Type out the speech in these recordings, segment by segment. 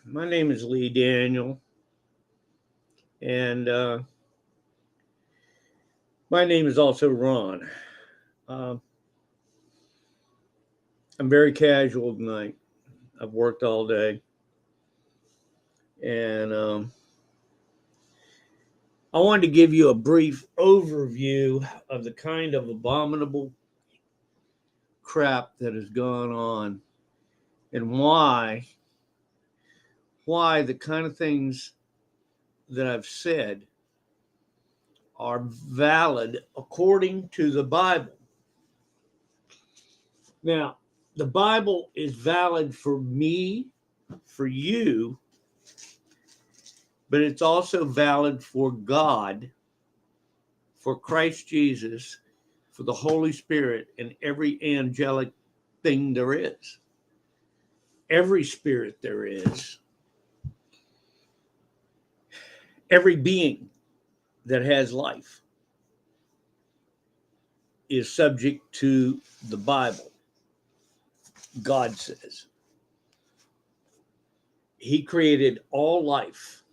My name is Lee Daniel, and my name is also Ron. Uh, I'm very casual tonight. I've worked all day, and I wanted to give you a brief overview of the kind of abominable crap that has gone on and why the kind of things that I've said are valid according to the Bible. Now, the Bible is valid for me, for you, but it's also valid for God, for Christ Jesus, for the Holy Spirit, and every angelic thing there is. Every spirit there is, every being that has life is subject to the Bible. God says He created all life,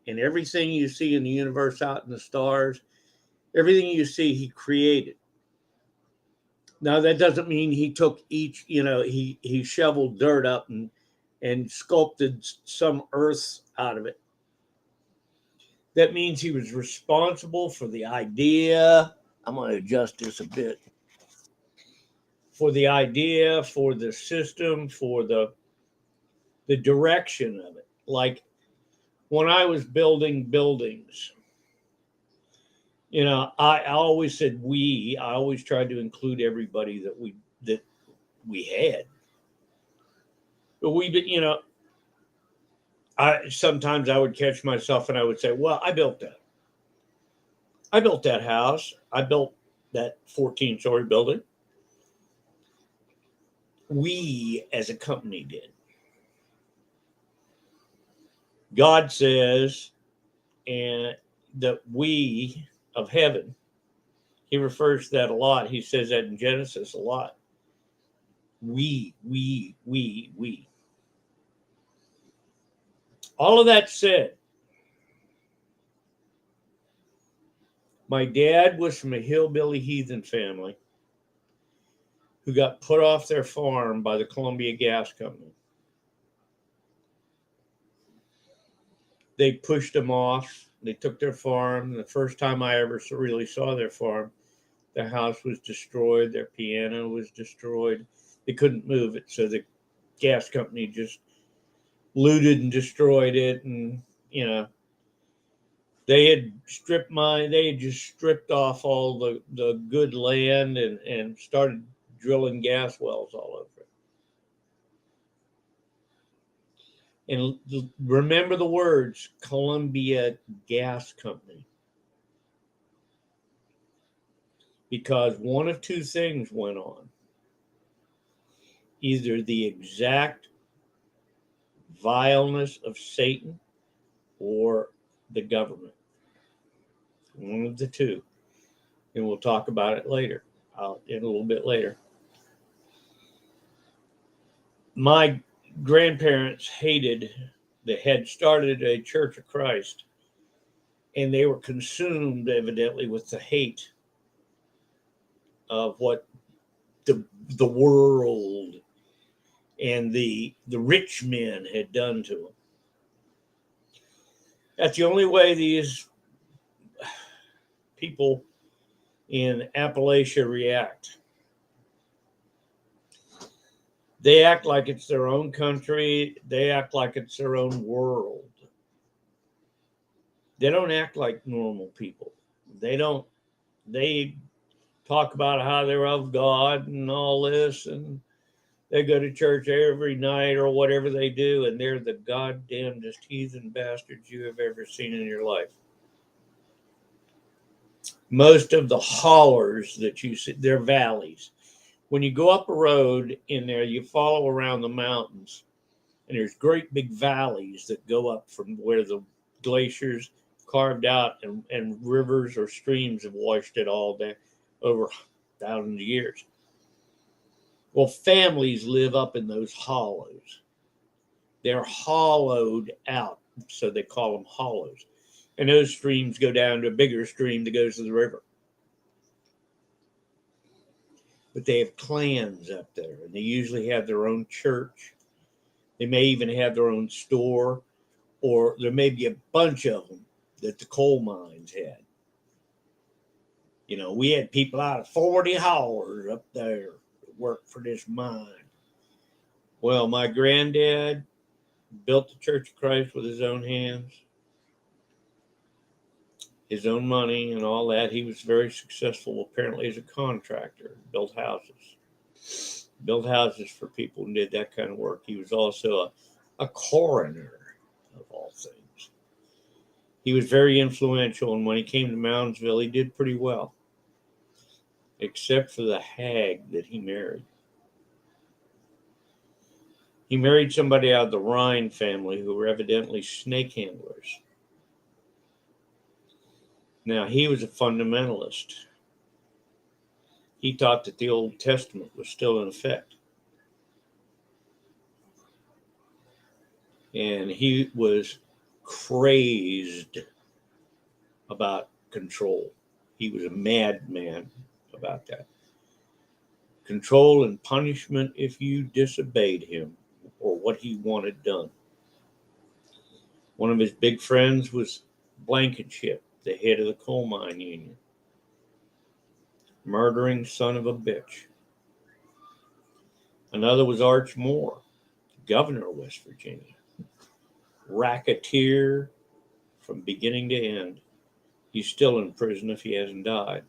and everything you see in the universe, out in the stars, everything you see, He created. Now that doesn't mean He took each, he shoveled dirt up and sculpted some earth out of it. That means He was responsible for the idea. I'm going to adjust this a bit. For the idea, for the system, for the direction of it. Like when I was building buildings, I always said we. I always tried to include everybody that we had. But sometimes I would catch myself and I would say, "Well, I built that. I built that house. I built that 14-story building. We, as a company, did." God says, and that we of heaven, He refers to that a lot. He says that in Genesis a lot. We. All of that said, my dad was from a hillbilly heathen family who got put off their farm by the Columbia Gas Company. They pushed them off. They took their farm. The first time I ever really saw their farm, their house was destroyed. Their piano was destroyed. They couldn't move it, so the gas company just looted and destroyed it. And, they had just stripped off all the good land and started drilling gas wells all over it. And remember the words, Columbia Gas Company. Because one of two things went on. Either the exact vileness of Satan or the government. One of the two. And we'll talk about it later, in a little bit later. My grandparents had started a Church of Christ, and they were consumed, evidently, with the hate of what the world and the rich men had done to them. That's the only way these people in Appalachia react. They act like it's their own country. They act like it's their own world. They don't act like normal people. They talk about how they're of God and all this, and they go to church every night or whatever they do, and they're the goddamnedest heathen bastards you have ever seen in your life. Most of the hollers that you see, they're valleys. When you go up a road in there, you follow around the mountains, and there's great big valleys that go up from where the glaciers carved out and rivers or streams have washed it all down over thousands of years. Well, families live up in those hollows. They're hollowed out, so they call them hollows. And those streams go down to a bigger stream that goes to the river. But they have clans up there, and they usually have their own church. They may even have their own store, or there may be a bunch of them that the coal mines had. You know, we had people out of 40 haulers up there that worked for this mine. Well, my granddad built the Church of Christ with his own hands, his own money, and all that. He was very successful, apparently, as a contractor, built houses for people and did that kind of work. He was also a coroner, of all things. He was very influential, and when he came to Moundsville, he did pretty well, except for the hag that he married. He married somebody out of the Rhine family who were evidently snake handlers. Now, he was a fundamentalist. He thought that the Old Testament was still in effect. And he was crazed about control. He was a madman about that. Control and punishment if you disobeyed him or what he wanted done. One of his big friends was Blankenship, the head of the coal mine union. Murdering son of a bitch. Another was Arch Moore, governor of West Virginia. Racketeer from beginning to end. He's still in prison if he hasn't died.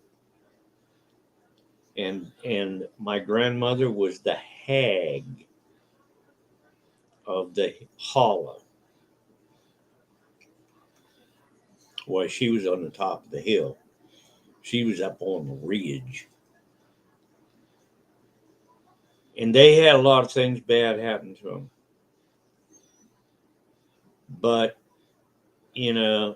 And my grandmother was the hag of the hollow. Well, she was on the top of the hill. She was up on the ridge. And they had a lot of things bad happen to them. But, you know,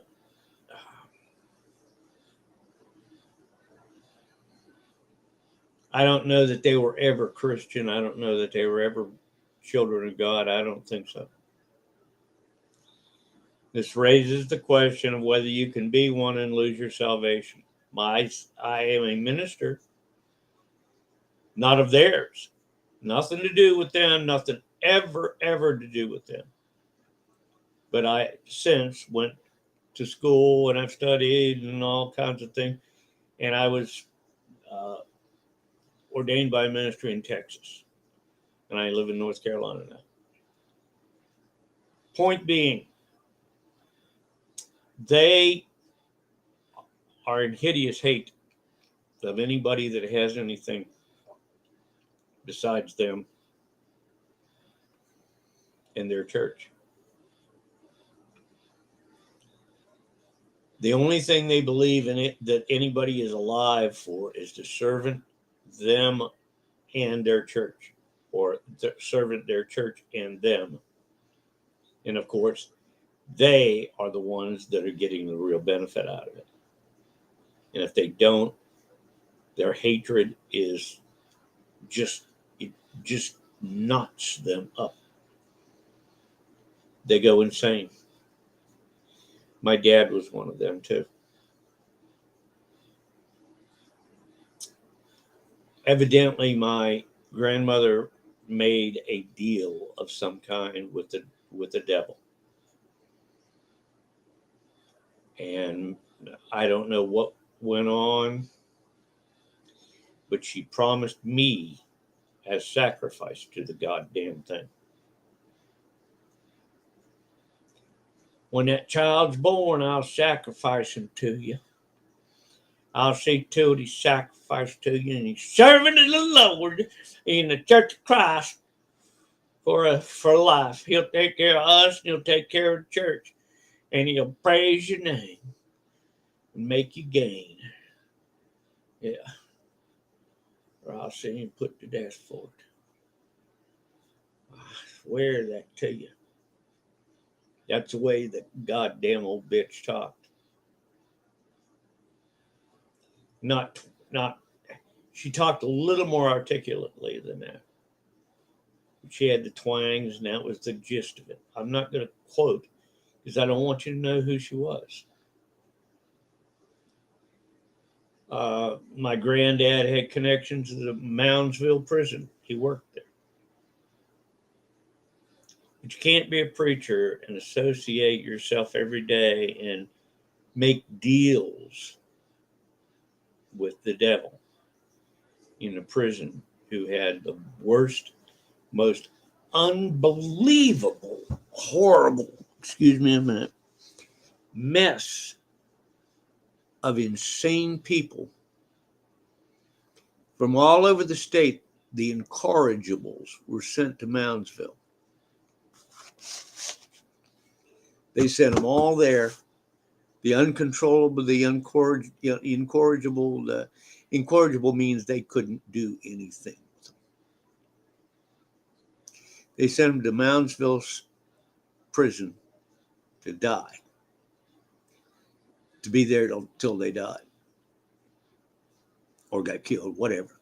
I don't know that they were ever Christian. I don't know that they were ever children of God. I don't think so. This raises the question of whether you can be one and lose your salvation. I am a minister, not of theirs. Nothing to do with them, nothing ever to do with them. But I since went to school and I've studied and all kinds of things. And I was ordained by a ministry in Texas. And I live in North Carolina now. Point being, they are in hideous hate of anybody that has anything besides them and their church. The only thing they believe in it that anybody is alive for is to serve them and their church, or serve their church and them. And of course, they are the ones that are getting the real benefit out of it. And if they don't, their hatred is it just knots them up. They go insane. My dad was one of them too. Evidently, my grandmother made a deal of some kind with the devil. And I don't know what went on, but she promised me as sacrifice to the goddamn thing. When that child's born, I'll sacrifice him to you. I'll see to it he's sacrificed to you and he's serving the Lord in the Church of Christ for life. He'll take care of us and he'll take care of the church. And he'll praise your name and make you gain. Yeah. Or I'll see him put to death for it. I swear that to you. That's the way that goddamn old bitch talked. Not. She talked a little more articulately than that. She had the twangs, and that was the gist of it. I'm not going to quote because I don't want you to know who she was. My granddad had connections to the Moundsville prison. He worked there. But you can't be a preacher and associate yourself every day and make deals with the devil in a prison who had the worst, most unbelievable, horrible, excuse me a minute, mess of insane people from all over the state. The incorrigibles were sent to Moundsville. They sent them all there. The uncontrollable, the incorrigible. The incorrigible means they couldn't do anything. They sent them to Moundsville prison to die, to be there till they died or got killed, whatever.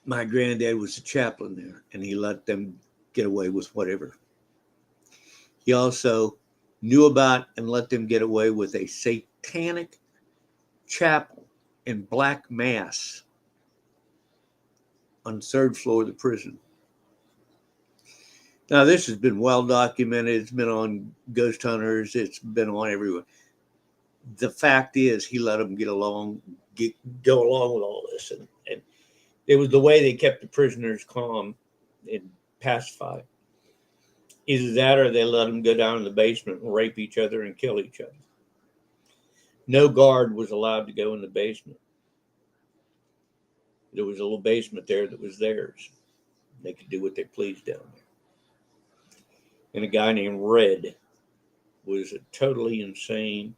My granddad was a chaplain there, and he let them get away with whatever. He also knew about and let them get away with a satanic chapel and black mass on the third floor of the prison. Now, this has been well documented. It's been on Ghost Hunters. It's been on everywhere. The fact is, he let them go along with all this, and it was the way they kept the prisoners calm and pacified. Either that or they let them go down in the basement and rape each other and kill each other. No guard was allowed to go in the basement. There was a little basement there that was theirs. They could do what they pleased down there. And a guy named Red was a totally insane,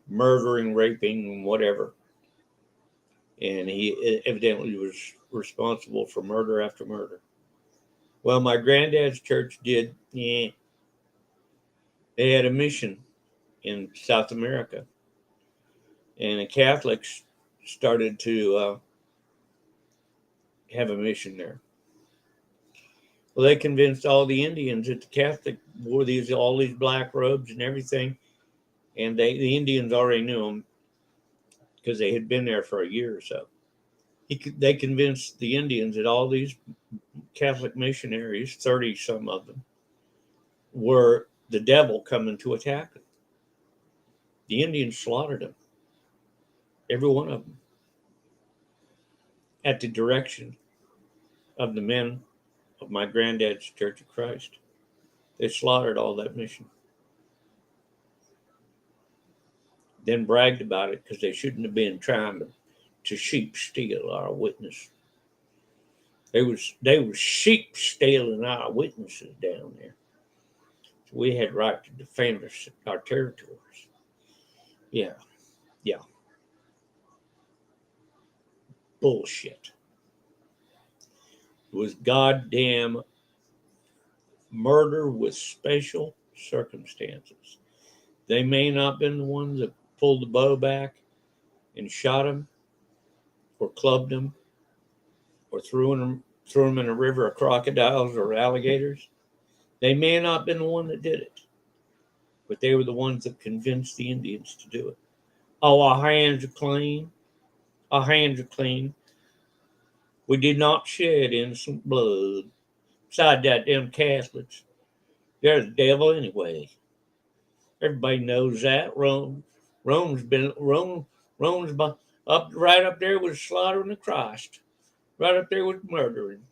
murdering, raping, whatever. And he evidently was responsible for murder after murder. Well, my granddad's church did. They had a mission in South America, and the Catholics started to have a mission there. Well, they convinced all the Indians that the Catholic wore all these black robes and everything, and the Indians already knew them because they had been there for a year or so. They convinced the Indians that all these Catholic missionaries, 30 some of them, were the devil coming to attack them. The Indians slaughtered them, every one of them, at the direction of the men of my granddad's Church of Christ. They slaughtered all that mission. Then bragged about it because they shouldn't have been trying to sheep steal our witness. They were sheep stealing our witnesses down there. So we had right to defend our territories. Yeah. Bullshit. It was goddamn murder with special circumstances. They may not have been the ones that pulled the bow back and shot him or clubbed him or threw him in a river of crocodiles or alligators. They may not have been the one that did it, but they were the ones that convinced the Indians to do it. Oh, our hands are clean. Our hands are clean. We did not shed innocent blood. Besides that, them Catholics, they're the devil anyway. Everybody knows that. Rome's right up there with slaughtering the Christ. Right up there with murdering.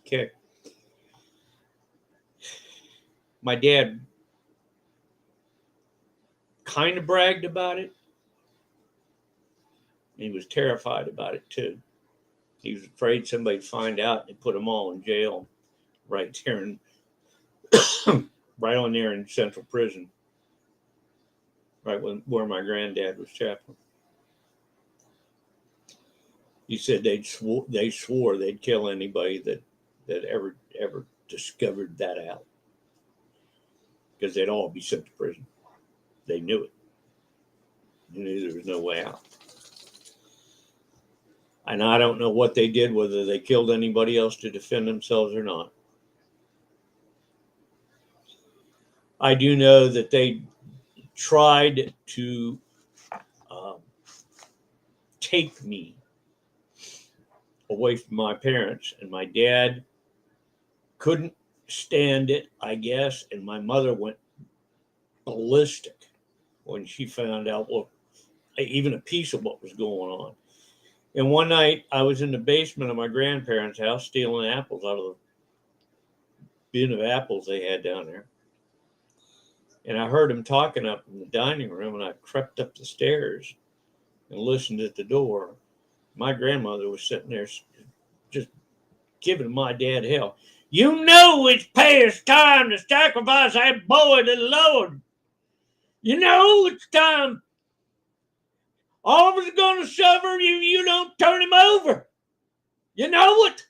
Okay. My dad kind of bragged about it. He was terrified about it too. He was afraid somebody'd find out and put them all in jail right there right on there in Central Prison. Right where my granddad was chaplain. He said they swore they'd kill anybody that ever discovered that out. Because they'd all be sent to prison. They knew it. They knew there was no way out. And I don't know what they did, whether they killed anybody else to defend themselves or not. I do know that they tried to um, take me away from my parents, and my dad couldn't stand it, I guess, and my mother went ballistic when she found out what even a piece of what was going on. And one night I was in the basement of my grandparents' house stealing apples out of the bin of apples they had down there. And I heard them talking up in the dining room, and I crept up the stairs and listened at the door. My grandmother was sitting there just giving my dad hell. You know it's past time to sacrifice that boy to the Lord. You know it's time. All of us are going to suffer if you don't turn him over. You know it.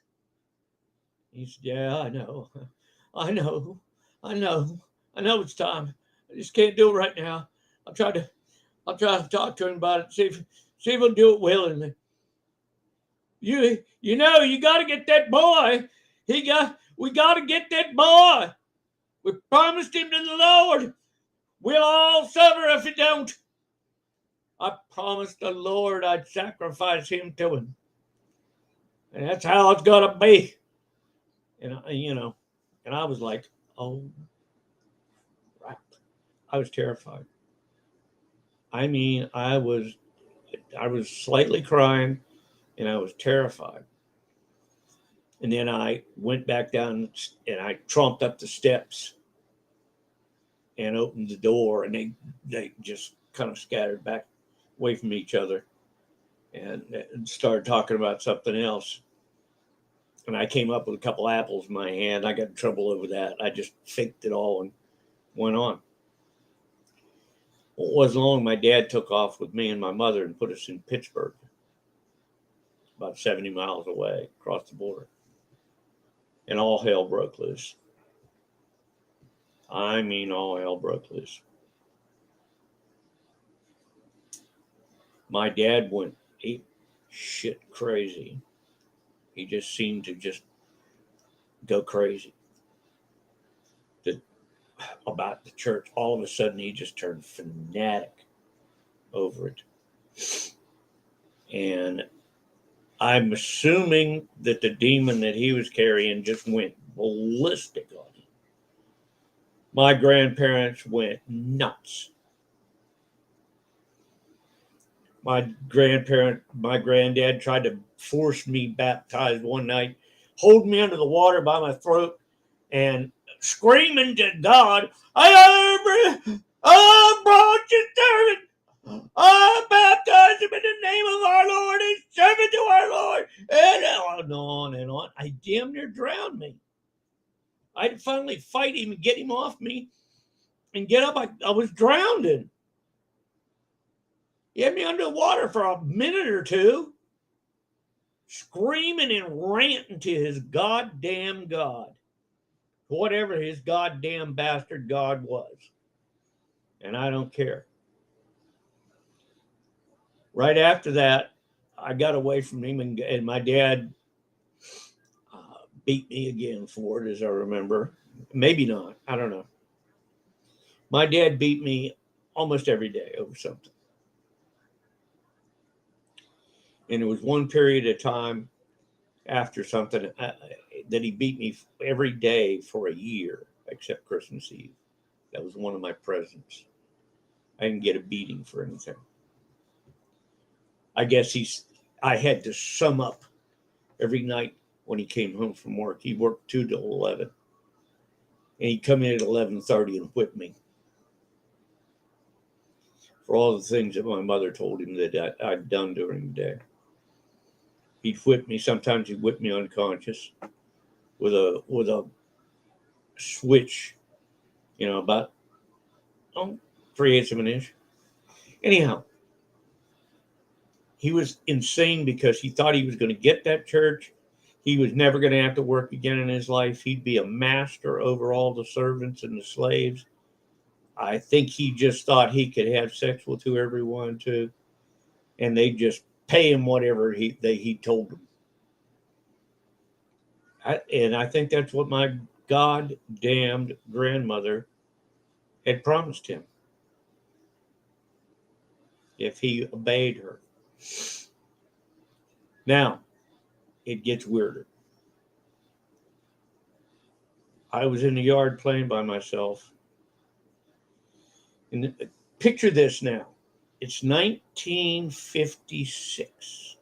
He said, yeah, I know. I know. I know. I know it's time. I just can't do it right now. I'll try to talk to him about it, see if he'll do it willingly. You know, you gotta get that boy. We gotta get that boy. We promised him to the Lord. We'll all suffer if he don't. I promised the Lord I'd sacrifice him to him. And that's how it's gotta be. And and I was like, oh right. I was terrified. I mean, I was slightly crying, and I was terrified. And then I went back down and I tromped up the steps and opened the door, and they just kind of scattered back away from each other and started talking about something else. And I came up with a couple apples in my hand. I got in trouble over that. I just faked it all and went on. Well, it wasn't long. My dad took off with me and my mother and put us in Pittsburgh, about 70 miles away across the border. And all hell broke loose. I mean, all hell broke loose. My dad went ape shit crazy. He just seemed to just go crazy about the church. All of a sudden, he just turned fanatic over it. And I'm assuming that the demon that he was carrying just went ballistic on him. My grandparents went nuts. My granddad tried to force me baptized one night, hold me under the water by my throat, and screaming to God, I brought your servant. I baptize him in the name of our Lord and servant to our Lord. And on and on. I damn near drowned me. I'd finally fight him and get him off me and get up. I was drowning. He had me under the water for a minute or two, screaming and ranting to his goddamn God, whatever his goddamn bastard God was. And I don't care. Right after that, I got away from him, and my dad beat me again for it, as I remember. Maybe not. I don't know. My dad beat me almost every day over something. And there was one period of time after something that he beat me every day for a year, except Christmas Eve. That was one of my presents. I didn't get a beating for anything. I guess I had to sum up every night when he came home from work. He worked 2 to 11. And he'd come in at 11:30 and whip me for all the things that my mother told him that I'd done during the day. He'd whip me. Sometimes he'd whip me unconscious with a switch, about 3/8 of an inch. Anyhow, he was insane because he thought he was going to get that church. He was never going to have to work again in his life. He'd be a master over all the servants and the slaves. I think he just thought he could have sex with whoever he wanted to, and they just pay him whatever he told them. And I think that's what my goddamned grandmother had promised him if he obeyed her. Now, it gets weirder. I was in the yard playing by myself. And picture this now. It's 1956.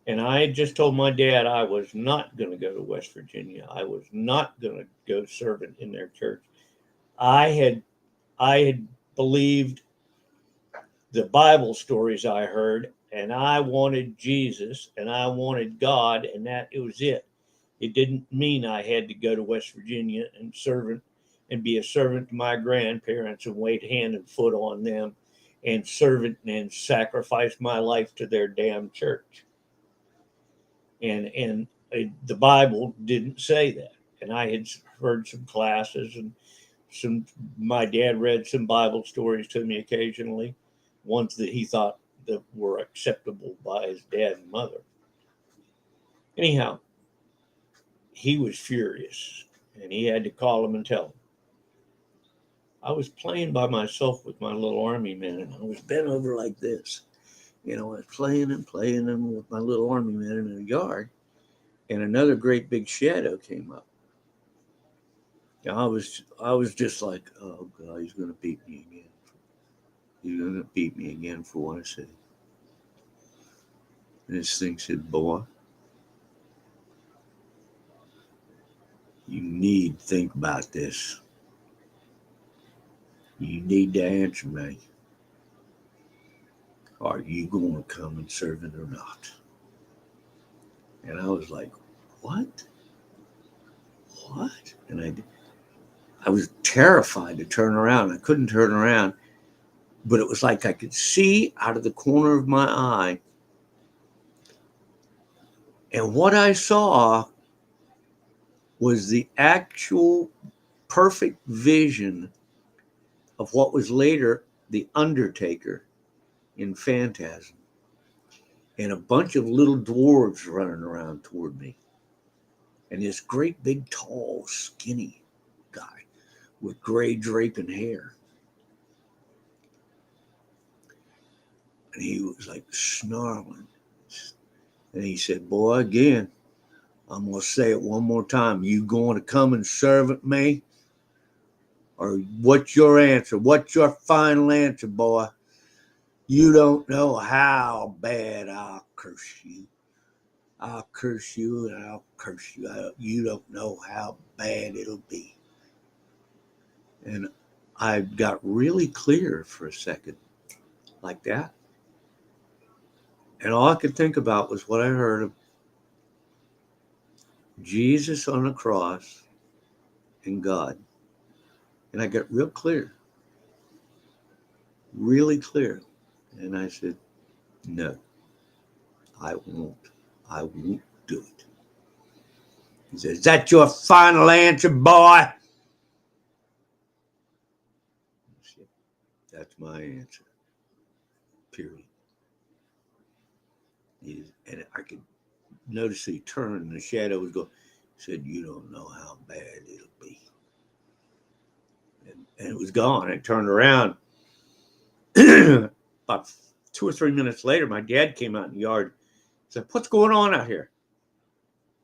And I had just told my dad I was not going to go to West Virginia. I was not going to go serve in their church. I had believed the Bible stories I heard, and I wanted Jesus, and I wanted God, and that it was it. It didn't mean I had to go to West Virginia and be a servant to my grandparents and wait hand and foot on them and servant and sacrifice my life to their damn church. And the Bible didn't say that. And I had heard some classes and my dad read some Bible stories to me occasionally, ones that he thought that were acceptable by his dad and mother. Anyhow, he was furious, and he had to call him and tell him. I was playing by myself with my little army men, and I was bent over like this. I was playing and with my little army men in the yard, and another great big shadow came up. I was just like, oh God, he's going to beat me again. He's going to beat me again for what I said. And this thing said, boy, you need to think about this. You need to answer me. Are you going to come and serve it or not? And I was like, what? What? And I was terrified to turn around. I couldn't turn around, but it was like I could see out of the corner of my eye. And what I saw was the actual perfect vision of what was later the Undertaker in Phantasm. And a bunch of little dwarves running around toward me. And this great big tall skinny guy with gray draping hair. And he was like snarling. And he said, boy, again, I'm going to say it one more time. You going to come and serve at me? Or what's your answer? What's your final answer, boy? You don't know how bad I'll curse you. I'll curse you and I'll curse you. You don't know how bad it'll be. And I got really clear for a second, like that. And all I could think about was what I heard of Jesus on the cross and God. And I got real clear. Really clear. And I said, no, I won't. I won't do it. He said, is that your final answer, boy? I said, that's my answer. Period. And I could notice he turned and the shadow was going. He said, you don't know how bad it'll be. And it was gone. I turned around. About 2 or 3 minutes later, my dad came out in the yard. He said, what's going on out here?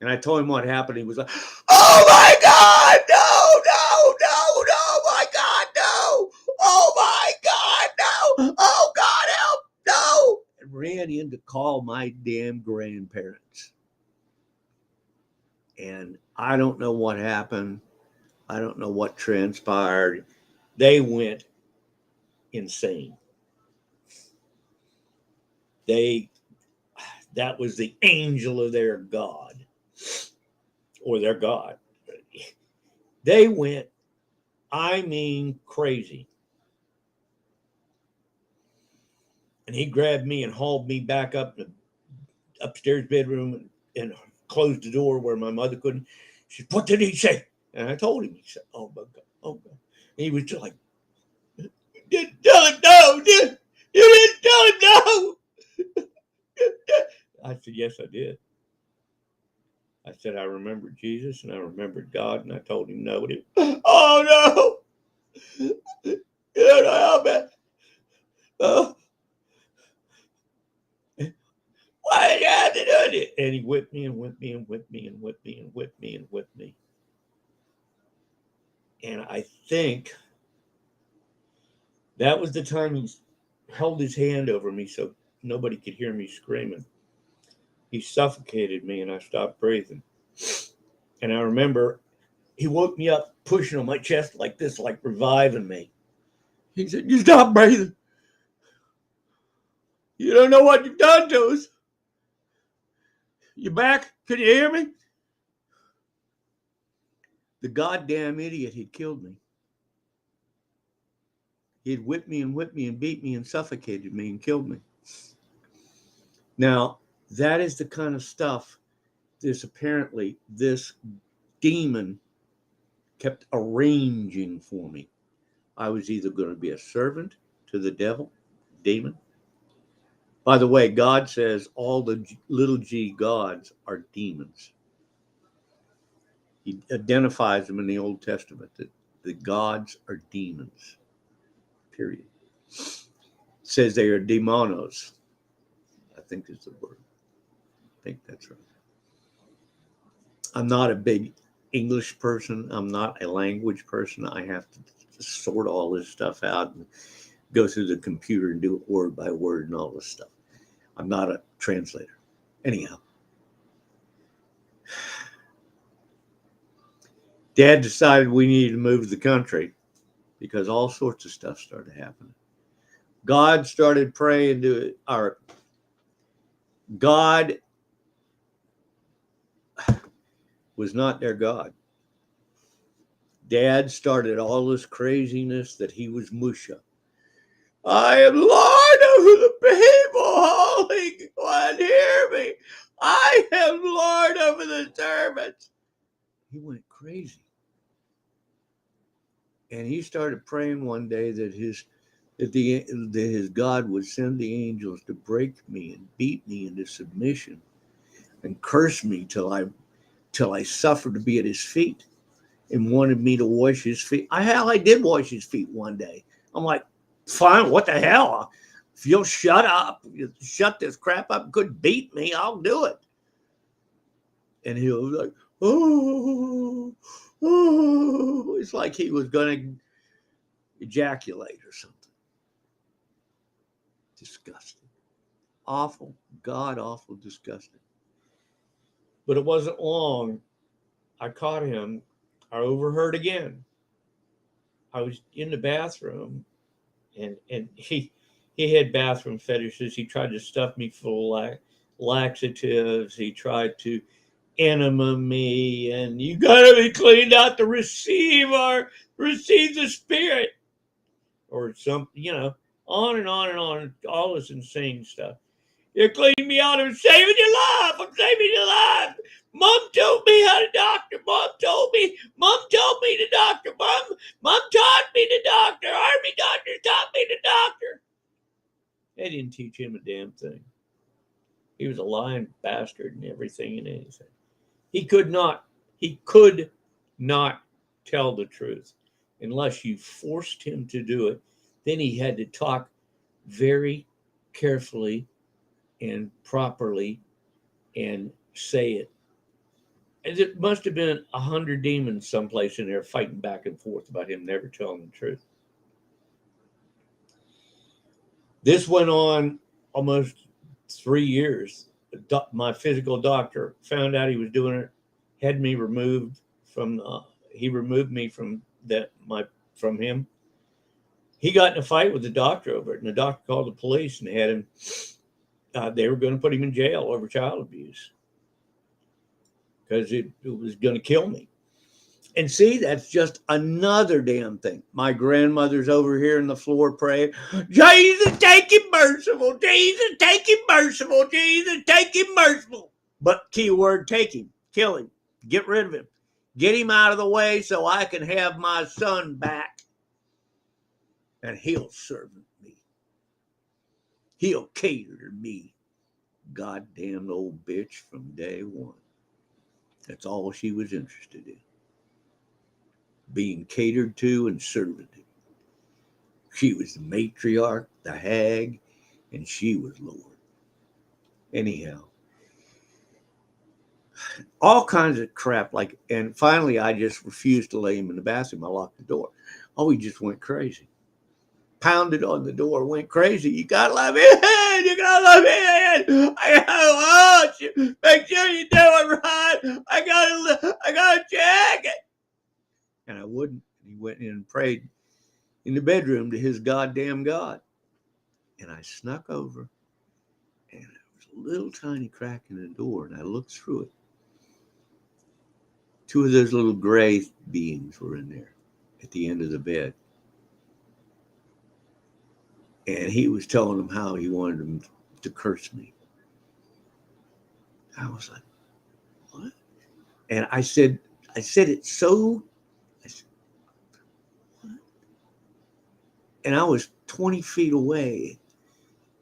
And I told him what happened. He was like, oh my God, no, my God, no. Oh my God, no. Oh God, help, no. And ran in to call my damn grandparents. And I don't know what happened. I don't know what transpired. They went insane. That was the angel of their God, or their God. They went, I mean, crazy. And he grabbed me and hauled me back up the upstairs bedroom and closed the door where my mother couldn't. She said, what did he say? And I told him. He said, oh my God, oh God. And he was just like, no, You didn't tell him no. I said, yes, I did. I said, I remembered Jesus and I remembered God, and I told him no. Oh, no. You don't know how bad. Oh, why did you have to do it? And he whipped me and whipped me and whipped me and whipped me and whipped me and whipped me. And I think that was the time he held his hand over me so nobody could hear me screaming. He suffocated me and I stopped breathing. And I remember he woke me up, pushing on my chest like this, like reviving me. He said, you stop breathing. You don't know what you've done to us. You back? Can you hear me? The goddamn idiot had killed me. He had whipped me and beat me and suffocated me and killed me. Now, that is the kind of stuff this demon kept arranging for me. I was either going to be a servant to the devil, demon. By the way, God says all the little g gods are demons. He identifies them in the Old Testament that the gods are demons, period. Says they are demonos. I think is the word. I think that's right. I'm not a big English person. I'm not a language person. I have to sort all this stuff out and go through the computer and do it word by word and all this stuff. I'm not a translator. Anyhow, Dad decided we needed to move the country because all sorts of stuff started happening. God started praying to it. Or God was not their God. Dad started all this craziness that he was Musha. I am Lord over the people, Holy One, hear me. I am Lord over the servants. He went crazy. And he started praying one day that his God would send the angels to break me and beat me into submission and curse me till I suffered to be at his feet, and wanted me to wash his feet. I did wash his feet one day. I'm like, fine, what the hell? If you'll shut up, you shut this crap up, could beat me, I'll do it. And he was like, oh, it's like he was going to ejaculate or something. Disgusting. Awful, god awful, disgusting. But it wasn't long. I caught him. I overheard again. I was in the bathroom, and he had bathroom fetishes. He tried to stuff me full of laxatives. He tried to enema me, and you gotta be cleaned out to receive the spirit, or something, on and on and on, all this insane stuff. You cleaned me out. I'm saving your life. I'm saving your life. Mom told me how to doctor. Mom told me to doctor. Mom taught me to doctor. Army doctors taught me to doctor. They didn't teach him a damn thing. He was a lying bastard and everything and anything. He could not tell the truth unless you forced him to do it. Then he had to talk very carefully and properly and say it. And it must have been 100 demons someplace in there fighting back and forth about him never telling the truth. This went on almost 3 years. My physical doctor found out he was doing it, had me removed from. He removed me from him. He got in a fight with the doctor over it, and the doctor called the police and had him. They were going to put him in jail over child abuse because it was going to kill me. And see, that's just another damn thing. My grandmother's over here on the floor praying, Jesus, take him merciful. Jesus, take him merciful. Jesus, take him merciful. But keyword, take him, kill him, get rid of him, get him out of the way so I can have my son back and he'll serve me. He'll cater to me. Goddamn old bitch from day one. That's all she was interested in. Being catered to and served. She was the matriarch, the hag, and she was Lord. Anyhow, all kinds of crap. And finally, I just refused to lay him in the bathroom. I locked the door. Oh, he just went crazy. Pounded on the door, went crazy. You gotta let me in. You gotta let me in. I want you. Make sure you do it right. I gotta check it. And I wouldn't. He went in and prayed in the bedroom to his goddamn God. And I snuck over, and there was a little tiny crack in the door, and I looked through it. Two of those little gray beings were in there at the end of the bed. And he was telling them how he wanted them to curse me. I was like, what? And I said it so, I said, what? And I was 20 feet away,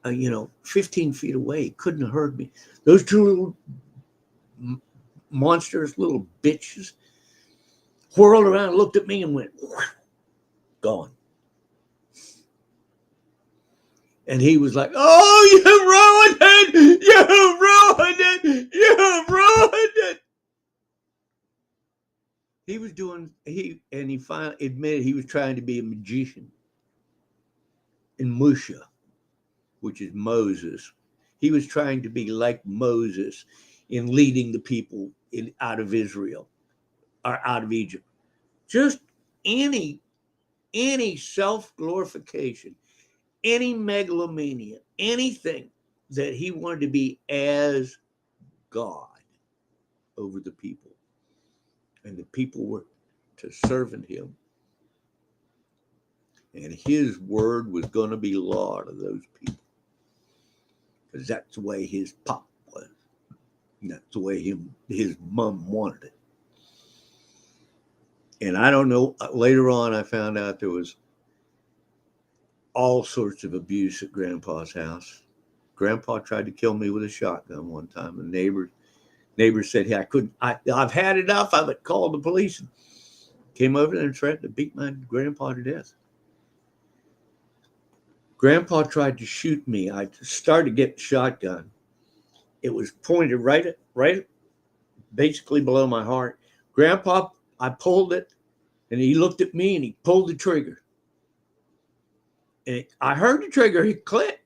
15 feet away. He couldn't have heard me. Those two little monsters, little bitches, whirled around, looked at me and went, gone. And he was like, oh, you ruined it! You ruined it! You ruined it! He finally admitted he was trying to be a magician in Musha, which is Moses. He was trying to be like Moses in leading the people out of Israel, or out of Egypt. Just any self-glorification, any megalomania, anything that he wanted to be as God over the people. And the people were to servant him. And his word was going to be law to those people. Because that's the way his pop was. And that's the way his mom wanted it. And I don't know, later on I found out there was all sorts of abuse at Grandpa's house. Grandpa tried to kill me with a shotgun one time. The neighbors said, hey, I've had enough of it. Called the police and came over there and threatened to beat my grandpa to death. Grandpa tried to shoot me. I started to get the shotgun. It was pointed right basically below my heart. Grandpa, I pulled it, and he looked at me and he pulled the trigger. And I heard the trigger, he clicked.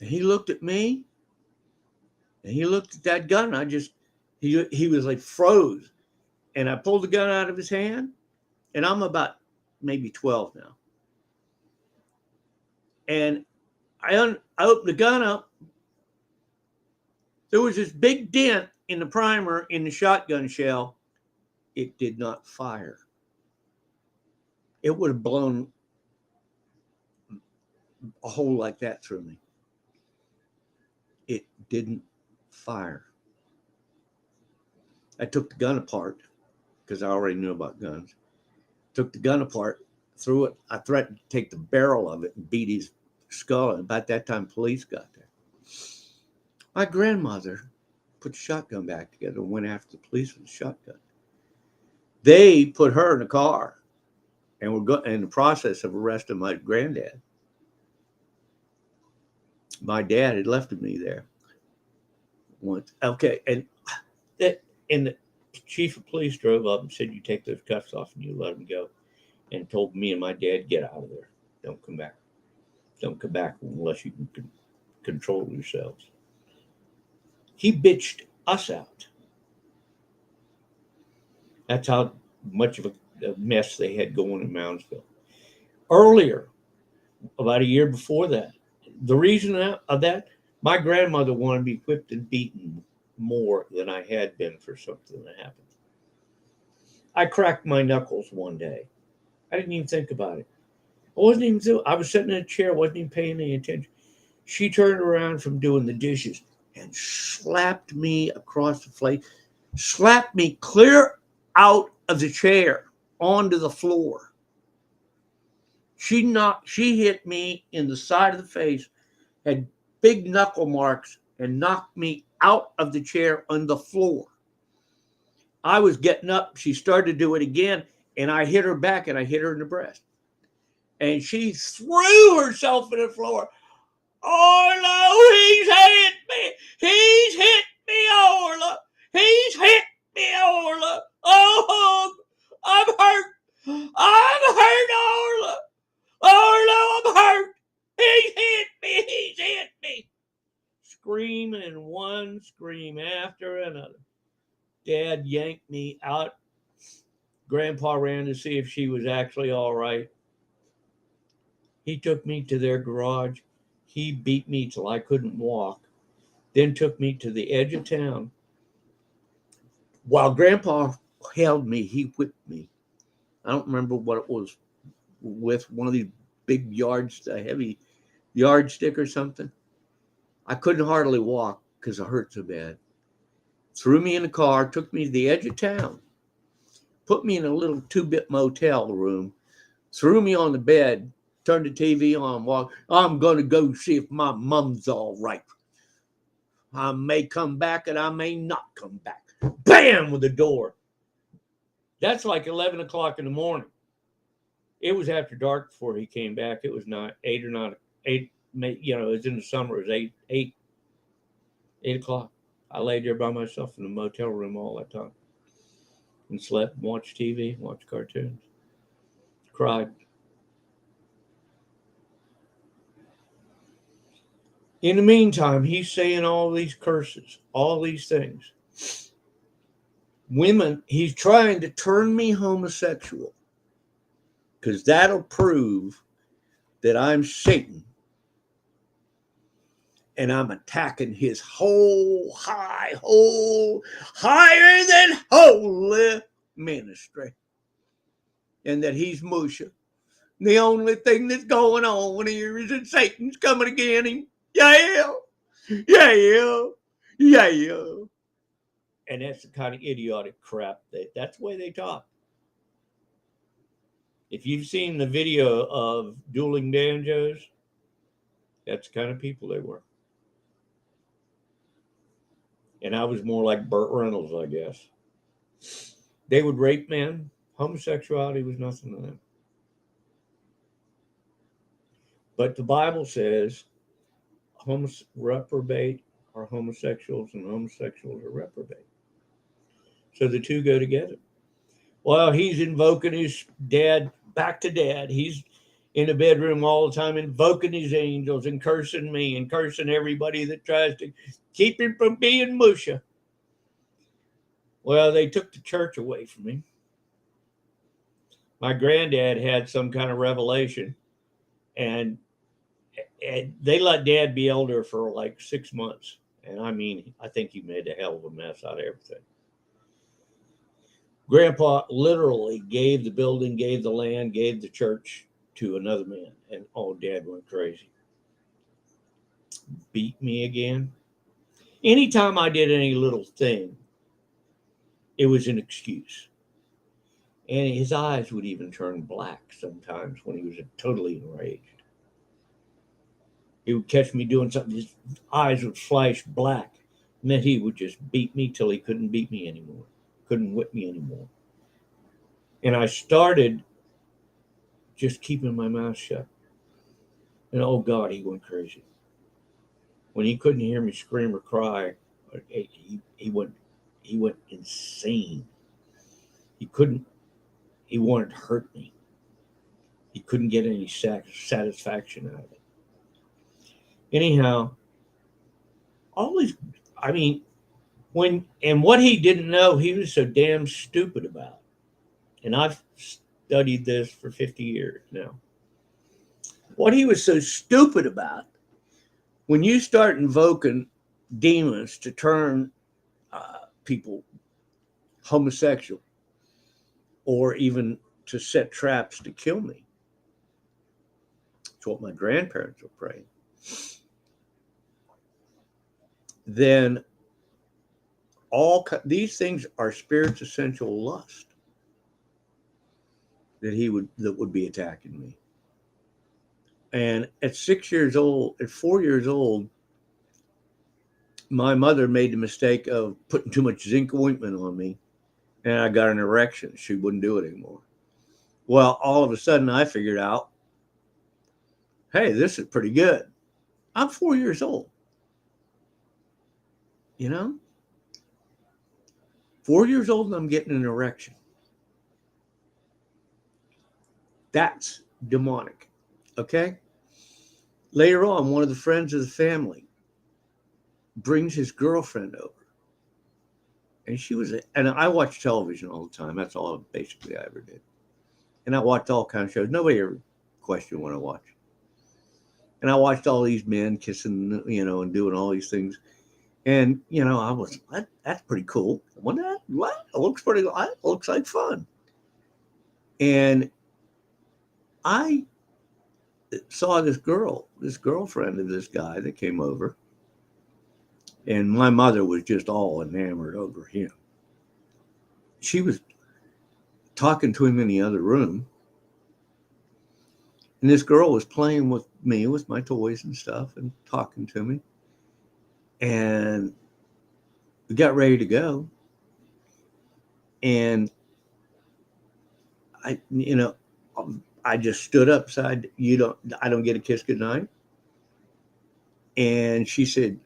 And he looked at me, and he looked at that gun. He was like froze. And I pulled the gun out of his hand, and I'm about maybe 12 now. And I opened the gun up. There was this big dent in the primer in the shotgun shell. It did not fire. It would have blown a hole like that through me. It didn't fire. I took the gun apart because I already knew about guns. Took the gun apart, threw it. I threatened to take the barrel of it and beat his skull. And about that time, police got there. My grandmother put the shotgun back together and went after the police with the shotgun. They put her in a car and were in the process of arresting my granddad. My dad had left me there once. Okay, and the chief of police drove up and said, you take those cuffs off and you let them go. And told me and my dad, get out of there. Don't come back. Don't come back unless you can control yourselves. He bitched us out. That's how much of a mess they had going in Moundsville. Earlier, about a year before that, the reason of that, my grandmother wanted me whipped and beaten more than I had been for something that happened. I cracked my knuckles one day. I didn't even think about it. I was sitting in a chair, wasn't even paying any attention. She turned around from doing the dishes and slapped me across the face, slapped me clear out of the chair onto the floor. She hit me in the side of the face had big knuckle marks and knocked me out of the chair on the floor. I was getting up. She started to do it again, and I hit her back, and I hit her in the breast. And she threw herself to the floor. Orla, he's hit me. He's hit me, Orla. He's hit me, Orla. Oh, I'm hurt. I'm hurt, Orla. Orla, I'm hurt. He's hit me. He's hit me. Screaming in one scream after another. Dad yanked me out. Grandpa ran to see if she was actually all right. He took me to their garage. He beat me till I couldn't walk. Then took me to the edge of town. While Grandpa held me, he whipped me. I don't remember what it was, with one of these big heavy yardstick or something. I couldn't hardly walk because it hurt so bad. Threw me in the car, took me to the edge of town, put me in a little 2-bit motel room, threw me on the bed, turned the TV on, walked. I'm going to go see if my mom's all right. I may come back and I may not come back. Bam! With the door. That's like 11 o'clock in the morning. It was after dark before he came back. It was not 8 or not 8. You know, it was in the summer. It was 8 o'clock. I laid there by myself in the motel room all that time and slept, watched TV, watched cartoons, cried. In the meantime, he's saying all these curses, all these things. Women, he's trying to turn me homosexual because that'll prove that I'm Satan and I'm attacking his higher than holy ministry, and that he's Musha. The only thing that's going on here is that Satan's coming again. Yeah. And that's the kind of idiotic crap that's the way they talk. If you've seen the video of Dueling Banjos, that's the kind of people they were. And I was more like Burt Reynolds, I guess. They would rape men. Homosexuality was nothing to them. But the Bible says reprobate are homosexuals and homosexuals are reprobate. So the two go together. Well, he's invoking his dad, back to dad. He's in the bedroom all the time invoking his angels and cursing me and cursing everybody that tries to keep him from being Musha. Well, they took the church away from me. My granddad had some kind of revelation, and they let Dad be elder for like 6 months. And I mean, I think he made a hell of a mess out of everything. Grandpa literally gave the building, gave the land, gave the church to another man. And Dad went crazy. Beat me again. Anytime I did any little thing, it was an excuse. And his eyes would even turn black sometimes when he was totally enraged. He would catch me doing something, his eyes would flash black. And then he would just beat me till he couldn't beat me anymore, couldn't whip me anymore. And I started just keeping my mouth shut. And oh God, he went crazy. When he couldn't hear me scream or cry, he went insane. He wanted to hurt me. He couldn't get any satisfaction out of it. Anyhow, what he didn't know, he was so damn stupid about. And I've studied this for 50 years now. What he was so stupid about, when you start invoking demons to turn people homosexual or even to set traps to kill me, that's what my grandparents were praying, then these things are spirits essential lust that would be attacking me. And at 6 years old, at 4 years old, my mother made the mistake of putting too much zinc ointment on me, and I got an erection. She wouldn't do it anymore. Well, all of a sudden, I figured out, hey, this is pretty good. I'm 4 years old. You know, 4 years old, and I'm getting an erection. That's demonic. Okay. Later on, one of the friends of the family brings his girlfriend over. And and I watched television all the time. That's all basically I ever did. And I watched all kinds of shows. Nobody ever questioned what I watched. And I watched all these men kissing, and doing all these things. And, I was, that's pretty cool. What? It looks pretty, it looks like fun. And I saw this girlfriend of this guy that came over. And my mother was just all enamored over him. She was talking to him in the other room. And this girl was playing with me, with my toys and stuff, and talking to me. And we got ready to go. And I just stood up, said, I don't get a kiss goodnight. And she said,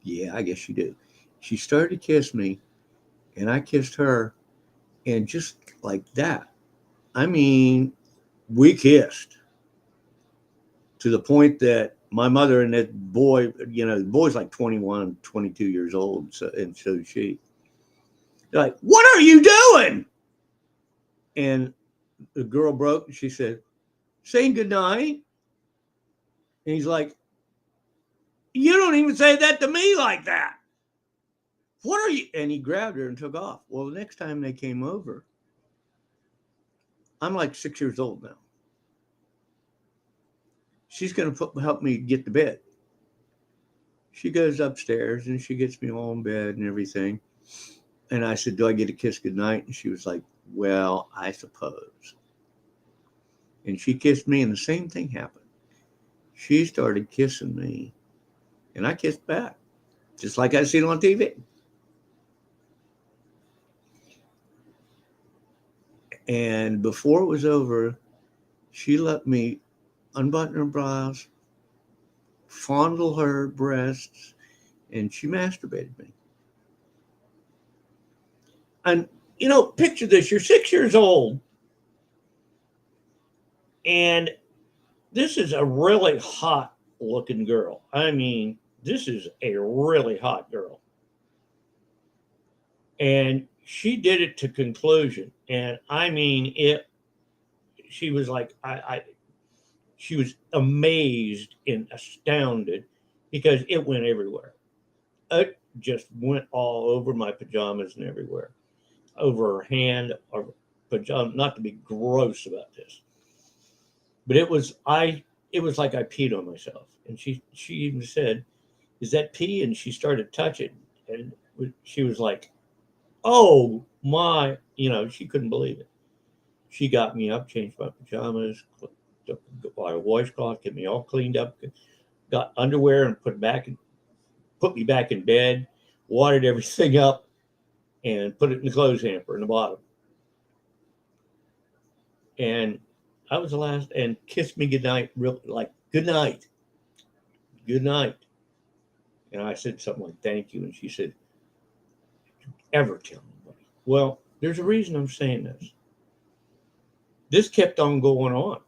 yeah, I guess you do. She started to kiss me, and I kissed her. And just like that, I mean, we kissed to the point that my mother and that boy, the boy's like 21, 22 years old. So is she. They're like, what are you doing? And the girl broke, and she said, saying goodnight. And he's like, you don't even say that to me like that. What are you? And he grabbed her and took off. Well, the next time they came over, I'm like 6 years old now. She's going to help me get to bed. She goes upstairs and she gets me all in bed and everything. And I said, do I get a kiss goodnight? And she was like, well, I suppose. And she kissed me, and the same thing happened. She started kissing me, and I kissed back, just like I seen on TV. And before it was over, she let me unbutton her blouse, fondle her breasts, and she masturbated me. And, picture this. You're 6 years old, and this is a really hot looking girl. I mean, this is a really hot girl. And she did it to conclusion. And I mean, she was like, she was amazed and astounded because it went everywhere. It just went all over my pajamas and everywhere, over her hand or pajama. Not to be gross about this, but it was like I peed on myself. And she even said, "Is that pee?" And she started touching, and she was like, "Oh my!" She couldn't believe it. She got me up, changed my pajamas, took a washcloth, get me all cleaned up, got underwear and put me back in bed, watered everything up, and put it in the clothes hamper in the bottom. And I was the last, and kissed me goodnight, real like good night. And I said something like thank you, and she said, ever tell anybody? Well, there's a reason I'm saying this. This kept on going on.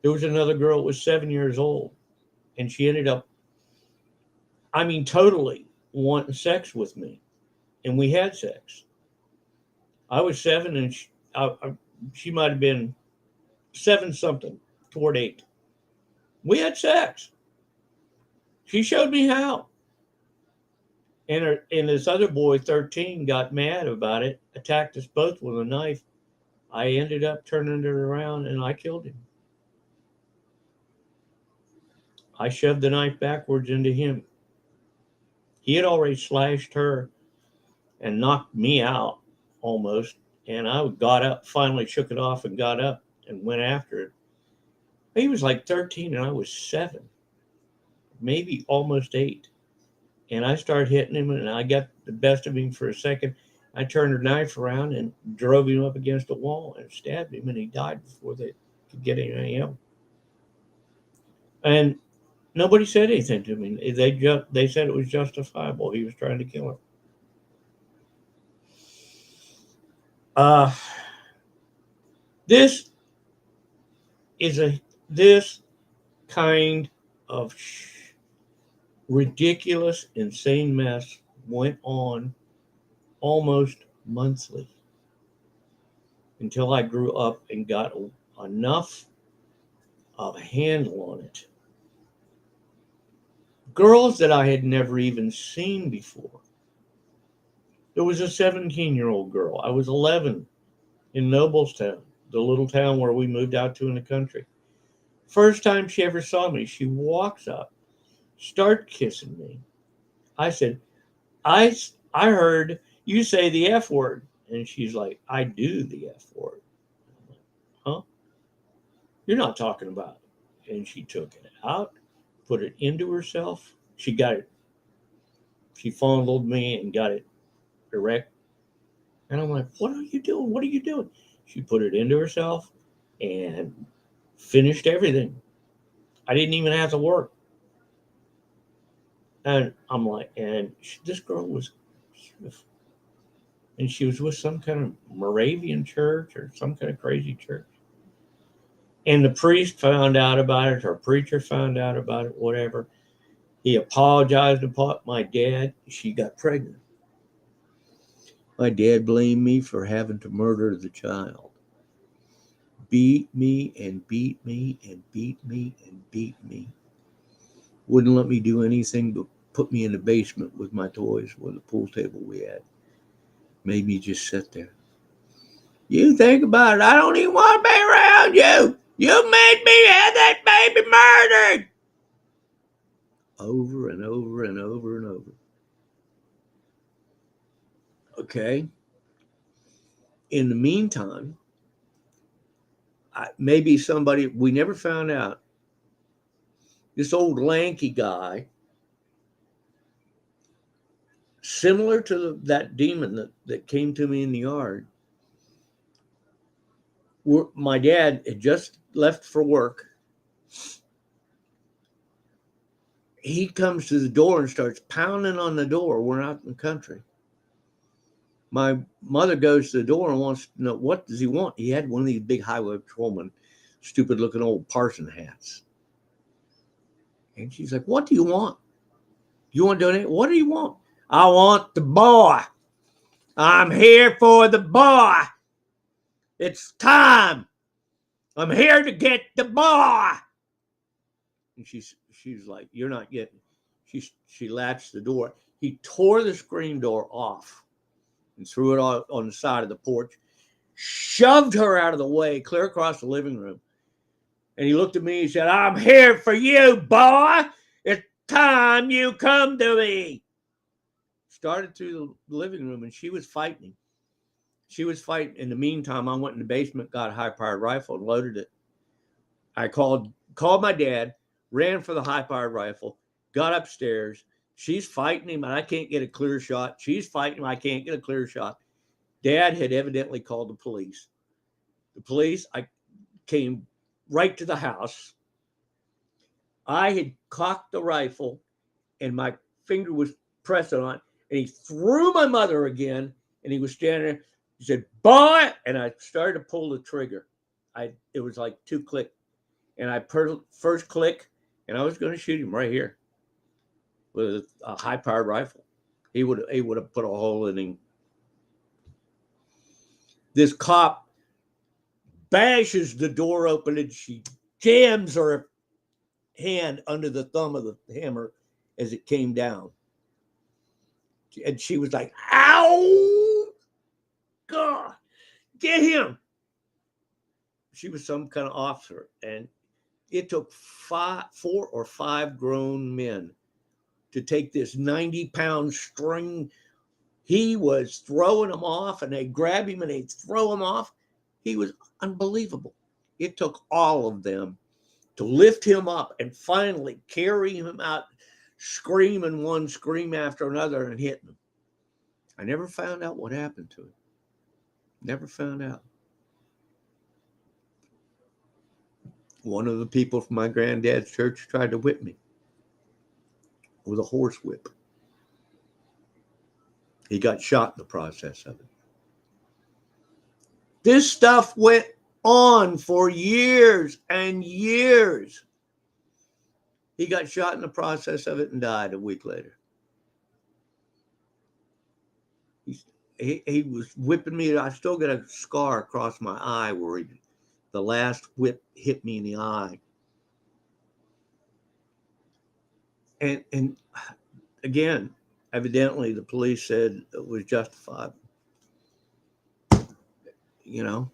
There was another girl that was 7 years old, and she ended up, totally wanting sex with me. And we had sex. I was 7, and she might have been 7 something, toward 8. We had sex. She showed me how. And this other boy, 13, got mad about it, attacked us both with a knife. I ended up turning it around, and I killed him. I shoved the knife backwards into him. He had already slashed her and knocked me out almost. And I got up, finally shook it off and got up and went after it. He was like 13 and I was 7, maybe almost 8. And I started hitting him and I got the best of him for a second. I turned the knife around and drove him up against a wall and stabbed him, and he died before they could get any help. And nobody said anything to me. They said it was justifiable. He was trying to kill her. This is this kind of ridiculous, insane mess went on almost monthly until I grew up and got enough of a handle on it. Girls that I had never even seen before. There was a 17-year-old girl. I was 11 in Noblstown, the little town where we moved out to in the country. First time she ever saw me, she walks up, starts kissing me. I said, I heard you say the F word. And she's like, I do the F word. I'm like, huh? You're not talking about it. And she took it out, put it into herself. She got it. She fondled me and got it erect. And I'm like, what are you doing? What are you doing? She put it into herself and finished everything. I didn't even have to work. And I'm like, this girl was, and she was with some kind of Moravian church or some kind of crazy church. And the priest found out about it, or preacher found out about it, whatever. He apologized to my dad. She got pregnant. My dad blamed me for having to murder the child. Beat me and beat me and beat me and beat me. Wouldn't let me do anything but put me in the basement with my toys, with the pool table we had. Made me just sit there. You think about it. I don't even want to be around you. You made me have that baby murdered. Over and over and over and over. Okay. In the meantime, maybe somebody, we never found out, this old lanky guy, similar to that demon that came to me in the yard, my dad had just left for work. He comes to the door and starts pounding on the door. We're out in the country. My mother goes to the door and wants to know, what does he want? He had one of these big highway patrolman, stupid looking old parson hats. And she's like, what do you want? You want to donate? What do you want? I want the boy. I'm here for the boy. It's time. I'm here to get the boy. And she's like, you're not getting. She latched the door. He tore the screen door off and threw it on the side of the porch, shoved her out of the way, clear across the living room. And he looked at me and said, I'm here for you, boy. It's time you come to me. Started through the living room, and she was fighting. She was fighting. In the meantime, I went in the basement, got a high-powered rifle, and loaded it. I called my dad, ran for the high-powered rifle, got upstairs. She's fighting him, and I can't get a clear shot. She's fighting him. I can't get a clear shot. Dad had evidently called the police. The police, I came right to the house. I had cocked the rifle, and my finger was pressing on it, and he threw my mother again, and he was standing there. He said, boy, and I started to pull the trigger. It was like 2 clicks. And I first click, and I was going to shoot him right here with a high-powered rifle. He would have put a hole in him. This cop bashes the door open, and she jams her hand under the thumb of the hammer as it came down. And she was like, ow, God, get him. She was some kind of officer, and it took 4 or 5 grown men to take this 90-pound string. He was throwing them off, and they grab him and they throw him off. He was unbelievable. It took all of them to lift him up and finally carry him out, screaming one scream after another and hitting him. I never found out what happened to him. Never found out. One of the people from my granddad's church tried to whip me with a horse whip. He got shot in the process of it. This stuff went on for years and years. He got shot in the process of it and died a week later. He was whipping me. I still got a scar across my eye where the last whip hit me in the eye. And again, evidently the police said it was justified. You know,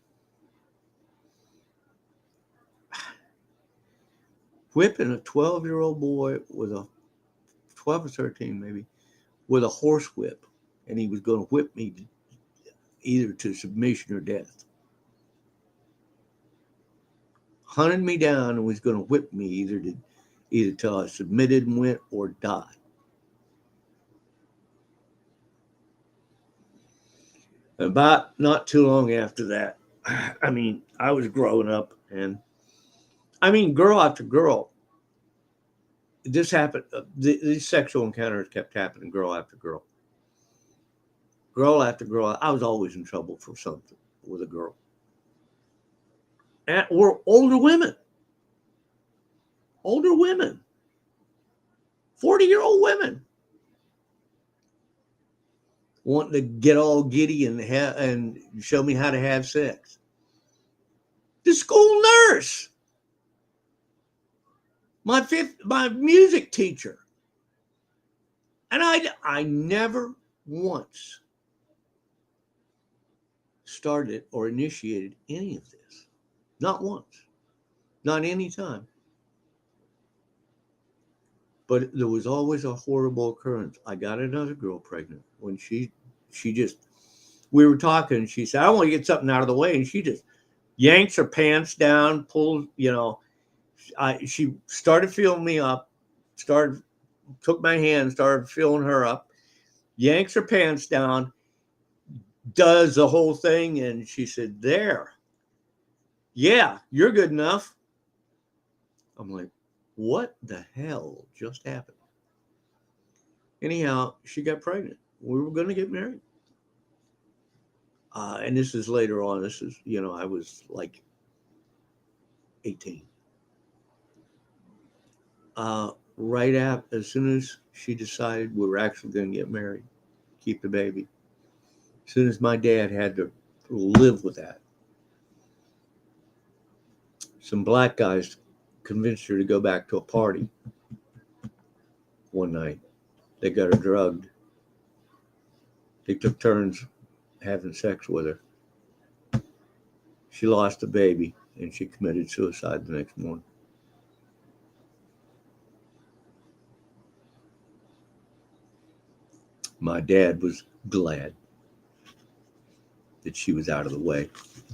whipping a 12-year-old boy with a 12 or 13 maybe with a horse whip, and he was going to whip me either to submission or death. Hunted me down and was going to whip me either till I submitted and went or died. About not too long after that, I mean, I was growing up, and I mean, girl after girl, this happened. These sexual encounters kept happening, girl after girl. Girl after girl. I was always in trouble for something with a girl. And we're older women. Older women. 40-year-old women. Wanting to get all giddy and show me how to have sex. The school nurse. My music teacher. And I never once started or initiated any of this. Not once. Not any time. But there was always a horrible occurrence. I got another girl pregnant when she just, we were talking, and she said, I want to get something out of the way. And she just yanks her pants down, pulled, she started feeling me up, took my hand, started feeling her up, yanks her pants down, does the whole thing. And she said, there, yeah, you're good enough. I'm like, what the hell just happened? Anyhow, she got pregnant. We were going to get married. And this is later on. This is, I was like 18. Right after, as soon as she decided we were actually going to get married, keep the baby, as soon as my dad had to live with that, some black guys convinced her to go back to a party one night. They got her drugged. They took turns having sex with her. She lost the baby, and she committed suicide the next morning. My dad was glad that she was out of the way.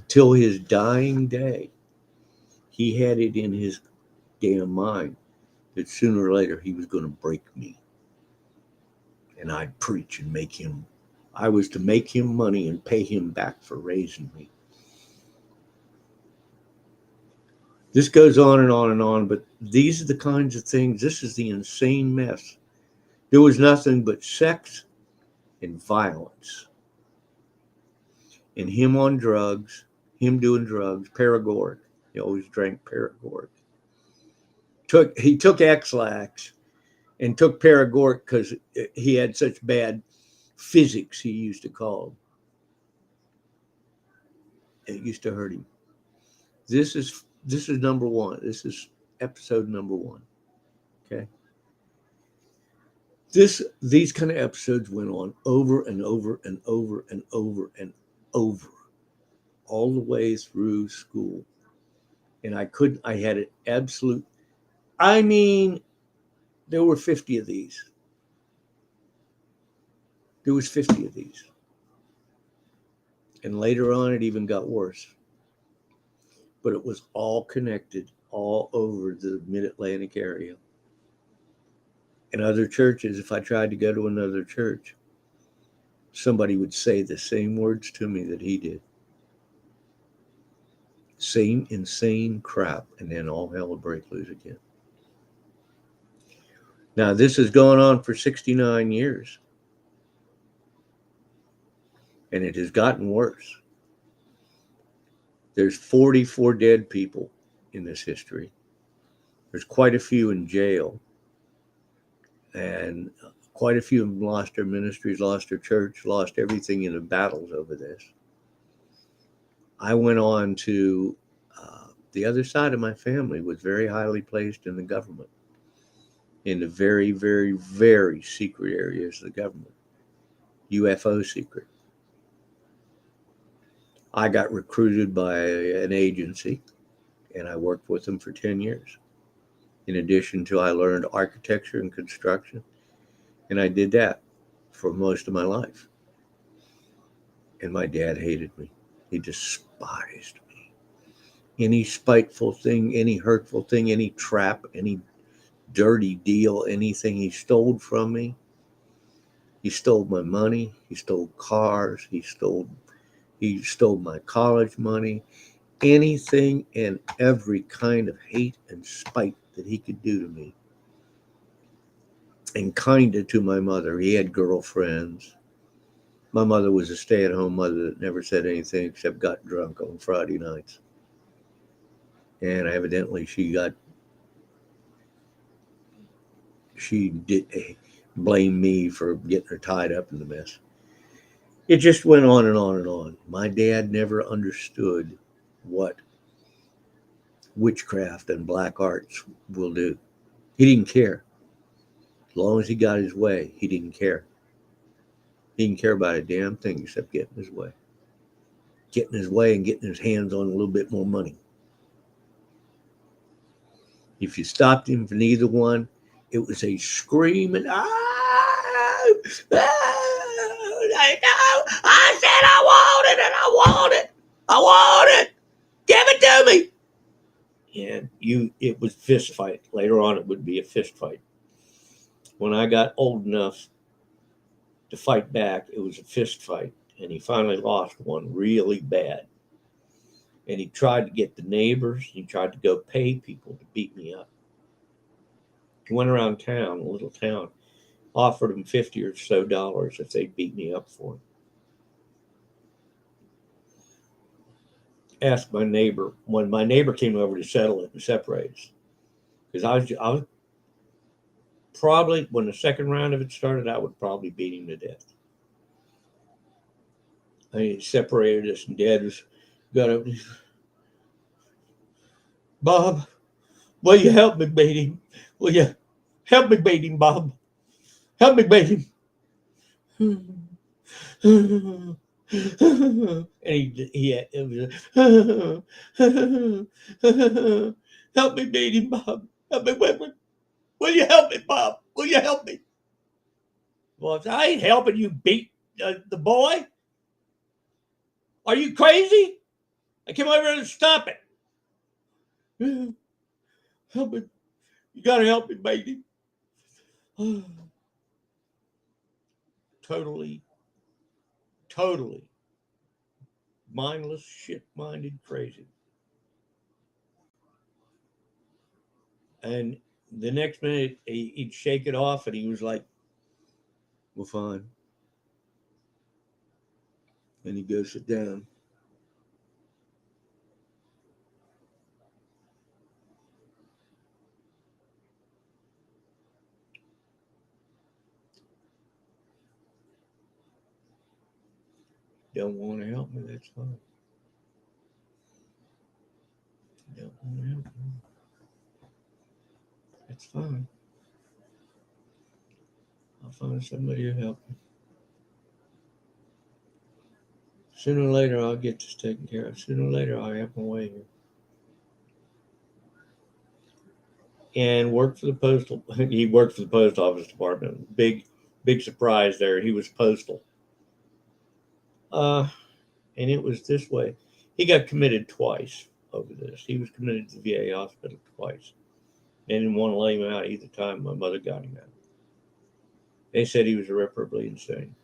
Till his dying day, he had it in his damn mind that sooner or later he was going to break me. And I'd preach and I was to make him money and pay him back for raising me. This goes on and on and on, but these are the kinds of things, this is the insane mess. There was nothing but sex and violence. And him on drugs, him doing drugs, Paregoric. He always drank Paregoric. He took X-Lax and took Paregoric because he had such bad physics, he used to call them. It used to hurt him. This is number one. This is episode number 1. Okay. These kind of episodes went on over and over and over and over and over, all the way through school. And I had an absolute, there were 50 of these. There was 50 of these. And later on, it even got worse. But it was all connected all over the Mid-Atlantic area. In other churches, if I tried to go to another church, somebody would say the same words to me that he did. Same insane crap, and then all hell will break loose again. Now, this has gone on for 69 years, and it has gotten worse. There's 44 dead people in this history. There's quite a few in jail, and quite a few of them lost their ministries, lost their church, lost everything in the battles over this. I went on to the other side of my family was very highly placed in the government, in the very, very, very secret areas of the government, UFO secret. I got recruited by an agency, and I worked with them for 10 years. In addition to, I learned architecture and construction, and I did that for most of my life. And my dad hated me. He despised me. Any spiteful thing, any hurtful thing, any trap, any dirty deal, anything he stole from me. He stole my money. He stole cars. He stole my college money. Anything and every kind of hate and spite that he could do to me. And kinda to my mother. He had girlfriends. My mother was a stay-at-home mother that never said anything except got drunk on Friday nights. And evidently she did blame me for getting her tied up in the mess. It just went on and on and on. My dad never understood what witchcraft and black arts will do. He didn't care. As long as he got his way, he didn't care. He didn't care about a damn thing except getting his way. Getting his way and getting his hands on a little bit more money. If you stopped him for neither one, it was a screaming, I said I want it and I want it. I want it. Give it to me. And it was fist fight. Later on, it would be a fist fight. When I got old enough to fight back, it was a fist fight. And he finally lost one really bad. And he tried to get the neighbors. He tried to go pay people to beat me up. He went around town, a little town, offered them $50 or so if they beat me up for him. Asked my neighbor, when my neighbor came over to settle it and separate us, because I was probably, when the second round of it started, I would probably beat him to death. I mean, he separated us, and Dad got up. Bob, will you help me beat him? Will you help me beat him, Bob? Help me beat him. And it was help me beat him, Bob. Help me. Will you help me, Bob? Will you help me? Well, I ain't helping you beat the boy. Are you crazy? I came over to stop it. Help me. You gotta help me, baby. Totally mindless, shit-minded, crazy. And the next minute, he'd shake it off, and he was like, well, fine. And he'd go sit down. Don't want to help me, that's fine. Don't want to help me. That's fine. I'll find somebody to help me. Sooner or later, I'll get this taken care of. Sooner or later, I'll have my way here. And worked for the postal. He worked for the post office department. Big surprise there. He was postal. And it was this way. He got committed twice. over this. He was committed to the VA hospital twice. They didn't want to lay him out either time my mother got him out. They said he was irreparably insane.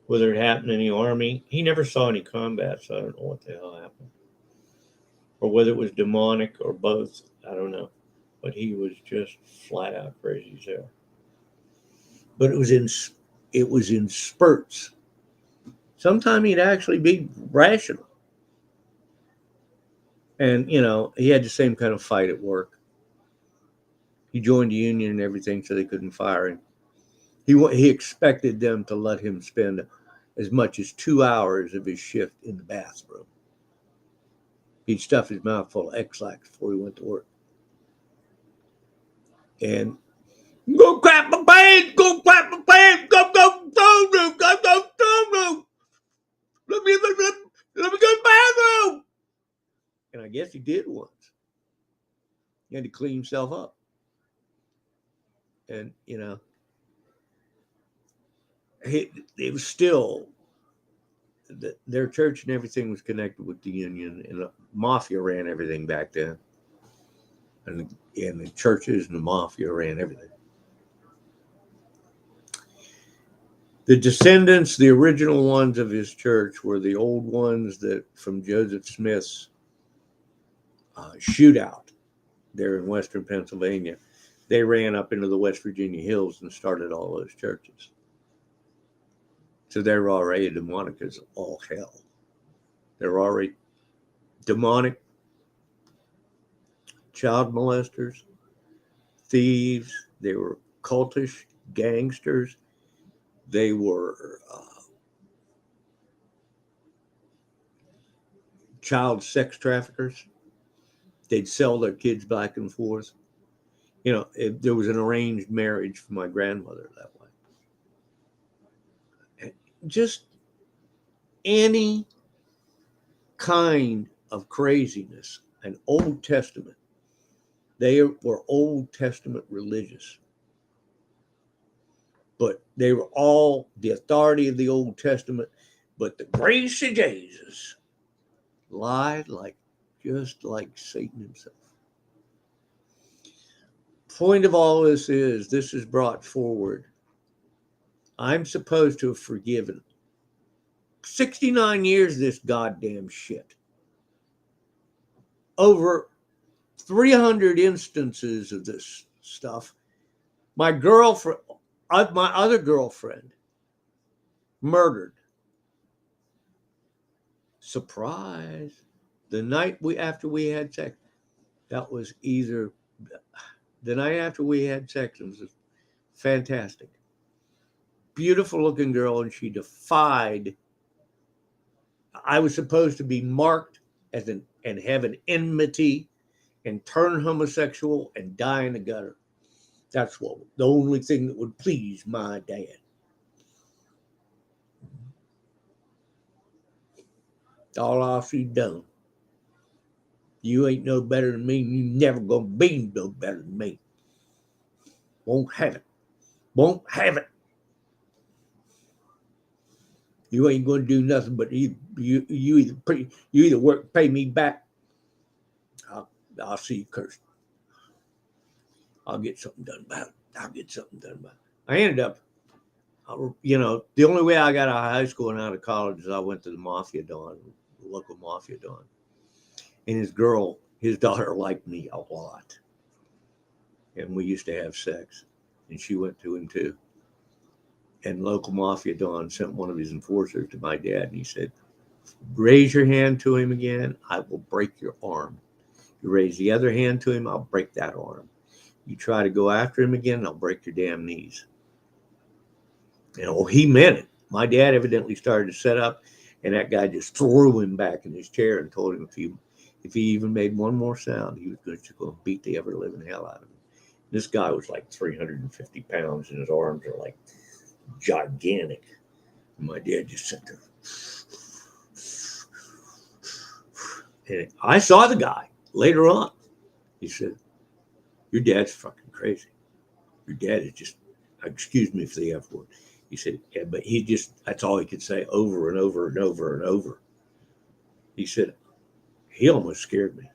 Whether it happened in the Army, he never saw any combat, so I don't know what the hell happened. Or whether it was demonic or both, I don't know. But he was just flat out crazy as hell. But it was in spurts. Sometimes he'd actually be rational. And, he had the same kind of fight at work. He joined the union and everything so they couldn't fire him. He expected them to let him spend as much as 2 hours of his shift in the bathroom. He'd stuff his mouth full of X-Lax before he went to work. And go clap my pants, go clap my pants, go strong room, go strong room. Let me go to the bathroom. And I guess he did once. He had to clean himself up. And, it was still, their church and everything was connected with the union, and the mafia ran everything back then. And the churches and the mafia ran everything. The descendants, the original ones of his church, were the old ones that from Joseph Smith's shootout there in Western Pennsylvania. They ran up into the West Virginia hills and started all those churches. So they were already demonic as all hell. They were already demonic, child molesters, thieves. They were cultish, gangsters. They were child sex traffickers. They'd sell their kids back and forth. There was an arranged marriage for my grandmother that way. And just any kind of craziness, an Old Testament. They were Old Testament religious. But they were all the authority of the Old Testament. But the grace of Jesus lied just like Satan himself. Point of all this is brought forward. I'm supposed to have forgiven 69 years of this goddamn shit. Over 300 instances of this stuff. My other girlfriend, murdered. Surprise. The night after we had sex. That was either the night after we had sex. It was fantastic. Beautiful looking girl, and she defied. I was supposed to be marked and have an enmity and turn homosexual and die in the gutter. That's the only thing that would please my dad. All I see done. You ain't no better than me. You never gonna be no better than me. Won't have it. Won't have it. You ain't gonna do nothing but you either work, pay me back. I'll see you cursed. I'll get something done about it. I ended up, the only way I got out of high school and out of college is I went to the Mafia Don, the local Mafia Don. And his daughter liked me a lot. And we used to have sex. And she went to him too. And local Mafia Don sent one of his enforcers to my dad. And he said, raise your hand to him again, I will break your arm. You raise the other hand to him, I'll break that arm. You try to go after him again, I'll break your damn knees. He meant it. My dad evidently started to set up, and that guy just threw him back in his chair and told him if he even made one more sound, he was just going to beat the ever living hell out of him. This guy was like 350 pounds, and his arms are like gigantic. And my dad just sat there. And I saw the guy later on. He said, your dad's fucking crazy. Your dad is just, excuse me for the F word. He said, yeah, but that's all he could say over and over and over and over. He said, He almost scared me.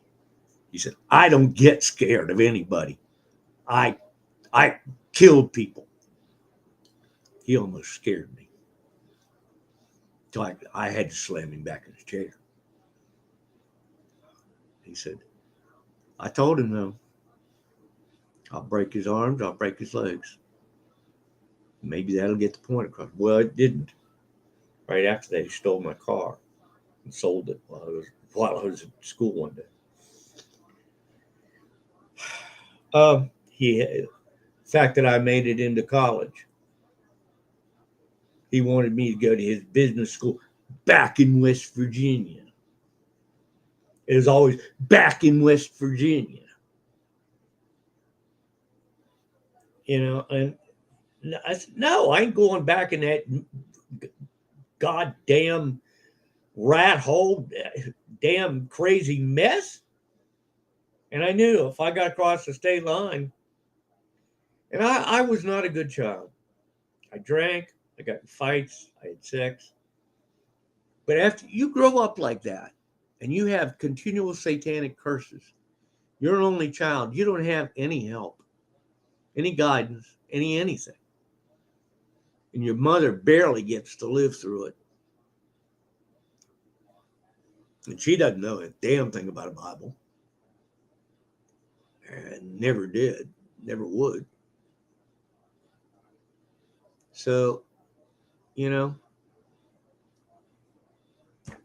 He said, I don't get scared of anybody. I killed people. He almost scared me. So I had to slam him back in his chair. He said, I told him, though, I'll break his arms, I'll break his legs. Maybe that'll get the point across. Well, it didn't. Right after that, he stole my car and sold it while I was at school one day. The fact that I made it into college, he wanted me to go to his business school back in West Virginia. It was always back in West Virginia. And I said, no, I ain't going back in that goddamn rat hole, damn crazy mess. And I knew if I got across the state line, and I was not a good child. I drank, I got in fights, I had sex. But after you grow up like that and you have continual satanic curses, you're an only child. You don't have any help, any guidance, anything. And your mother barely gets to live through it. And she doesn't know a damn thing about a Bible. And never did, never would. So,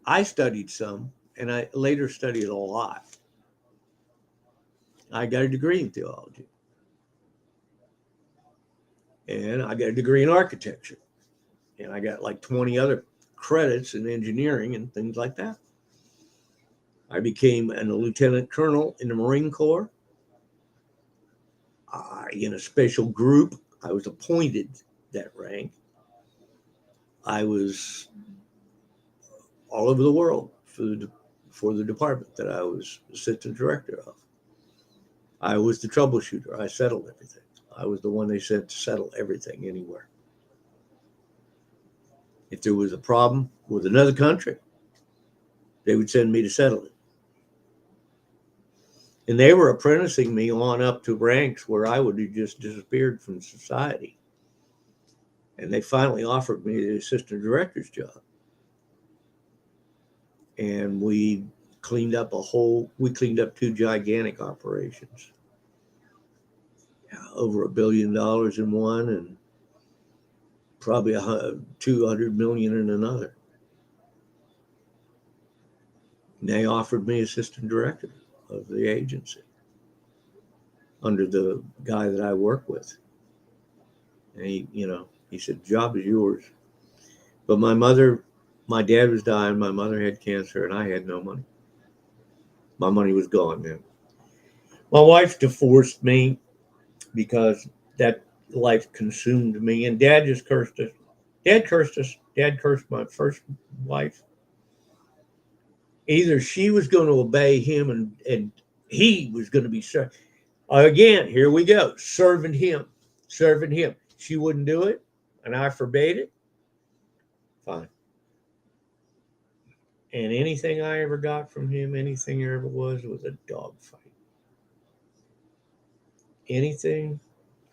I studied some, and I later studied a lot. I got a degree in theology. And I got a degree in architecture. And I got like 20 other credits in engineering and things like that. I became a lieutenant colonel in the Marine Corps. In a special group, I was appointed that rank. I was all over the world for the department that I was assistant director of. I was the troubleshooter. I settled everything. I was the one they sent to settle everything anywhere. If there was a problem with another country, they would send me to settle it. And they were apprenticing me on up to ranks where I would have just disappeared from society. And they finally offered me the assistant director's job. And we cleaned up two gigantic operations. Over $1 billion in one and probably 200 million in another. And they offered me assistant director of the agency under the guy that I work with. And he said, job is yours. But my dad was dying, my mother had cancer, and I had no money. My money was gone then. My wife divorced me because that life consumed me, and Dad just cursed us. Dad cursed us. Dad cursed my first wife. Either she was going to obey him and he was going to be served. Again, here we go, serving him. She wouldn't do it, and I forbade it. Fine. And anything I ever got from him, anything there ever was a dog fight. Anything,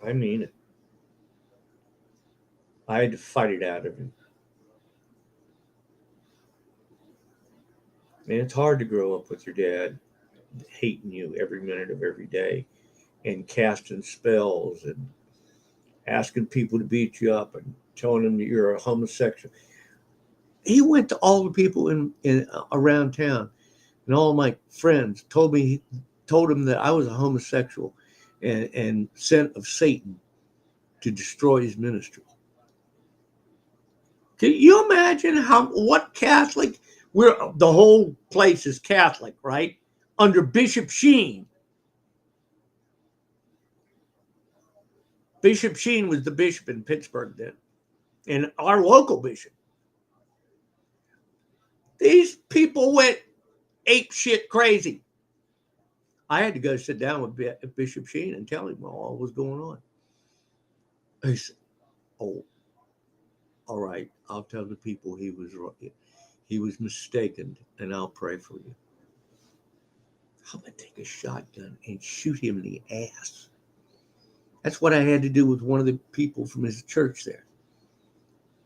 I mean it. I had to fight it out of him. Man, it's hard to grow up with your dad hating you every minute of every day and casting spells and asking people to beat you up and telling them that you're a homosexual. He went to all the people in around town, and all my friends told him that I was a homosexual and sent of Satan to destroy his ministry. Can you imagine what Catholic? The whole place is Catholic, right? Under Bishop Sheen. Bishop Sheen was the bishop in Pittsburgh then, and our local bishop. These people went ape shit crazy. I had to go sit down with Bishop Sheen and tell him all was going on. He said, "Oh, all right, I'll tell the people he was mistaken, and I'll pray for you." I'm going to take a shotgun and shoot him in the ass. That's what I had to do with one of the people from his church there.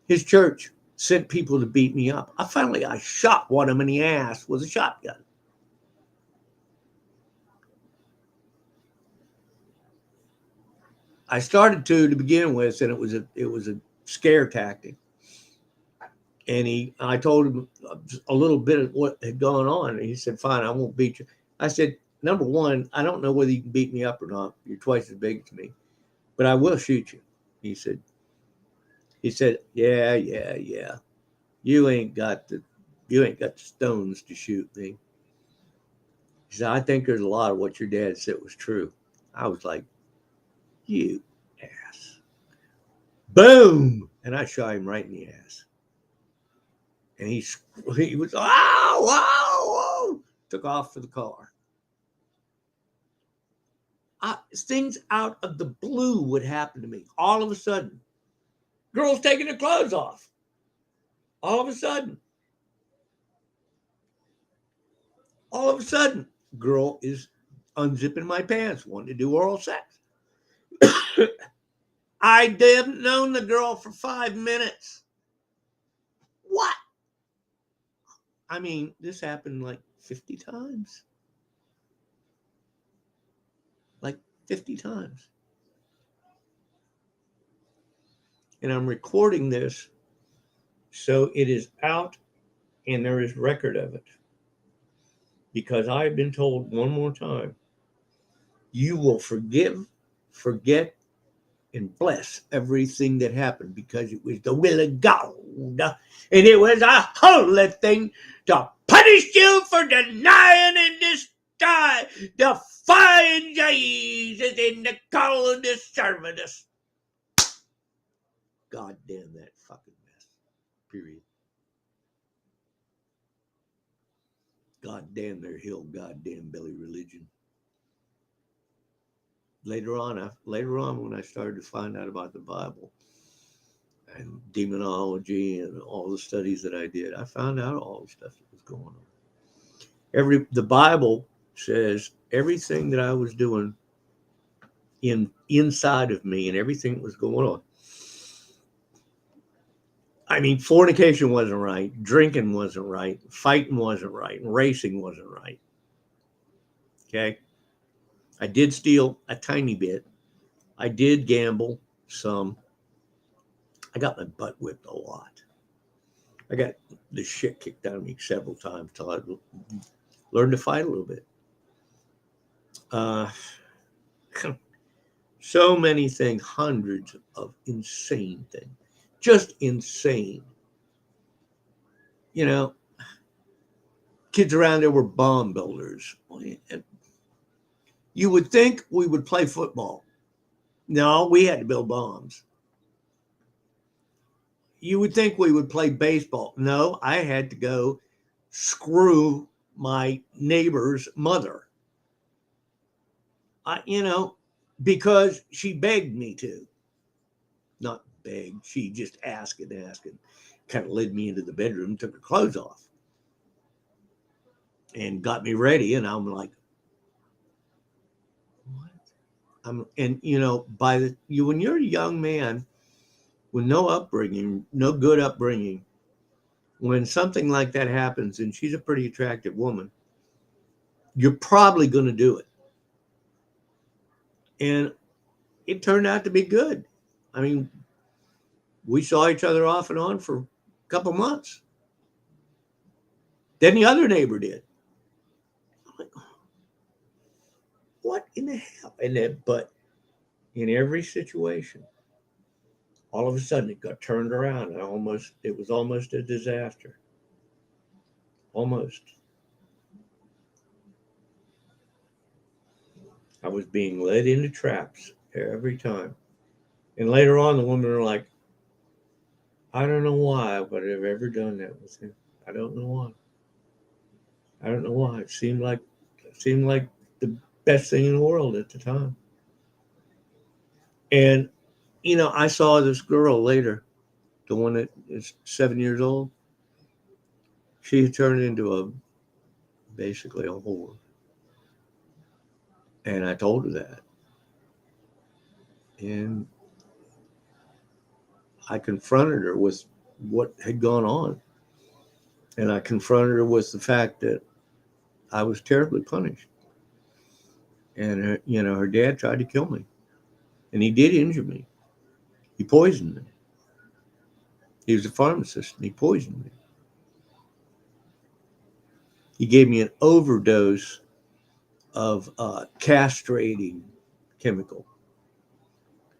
His church sent people to beat me up. I shot one of them in the ass with a shotgun. I started to begin with, and it was a scare tactic. And I told him a little bit of what had gone on, and he said, "Fine, I won't beat you." I said, "Number one, I don't know whether you can beat me up or not. You're twice as big as me, but I will shoot you." He said, "Yeah, yeah, yeah. You ain't got the stones to shoot me." He said, "I think there's a lot of what your dad said was true." I was like, "You ass." Boom! And I shot him right in the ass. And he was, "Oh, whoa, whoa," took off for the car. Things out of the blue would happen to me. All of a sudden, girls taking their clothes off. All of a sudden, girl is unzipping my pants, wanting to do oral sex. I didn't known the girl for 5 minutes. What? I mean, this happened like 50 times. Like 50 times. And I'm recording this so it is out and there is record of it. Because I have been told one more time, you will forgive, forget, and bless everything that happened because it was the will of God. And it was a holy thing to punish you for denying and defying Jesus in the call of the service. God damn that fucking mess. Period. God damn their hill, goddamn belly religion. Later on, when I started to find out about the Bible and demonology and all the studies that I did, I found out all the stuff that was going on. The Bible says everything that I was doing inside of me and everything that was going on. I mean, fornication wasn't right, drinking wasn't right, fighting wasn't right, and racing wasn't right. Okay? I did steal a tiny bit. I did gamble some. I got my butt whipped a lot. I got the shit kicked out of me several times till I learned to fight a little bit. So many things, hundreds of insane things, just insane. You know, kids around there were bomb builders. You would think we would play football. No, we had to build bombs. You would think we would play baseball. No, I had to go screw my neighbor's mother. Because she begged me to. Not begged, she just asked and kind of led me into the bedroom, took her clothes off, and got me ready. And I'm like, what? When you're a young man with no upbringing, no good upbringing, when something like that happens, and she's a pretty attractive woman, you're probably going to do it. And it turned out to be good. I mean, we saw each other off and on for a couple months. Then the other neighbor did. I'm like, what in the hell? But in every situation, all of a sudden it got turned around, and it was almost a disaster. Almost. I was being led into traps every time. And later on, the women were like, I don't know why, but I've ever done that with him. I don't know why. I don't know why. It seemed like the best thing in the world at the time. And I saw this girl later, the one that is 7 years old. She turned into basically a whore. And I told her that. And I confronted her with what had gone on. And I confronted her with the fact that I was terribly punished. And her dad tried to kill me. And he did injure me. He poisoned me. He was a pharmacist and he poisoned me. He gave me an overdose of castrating chemical.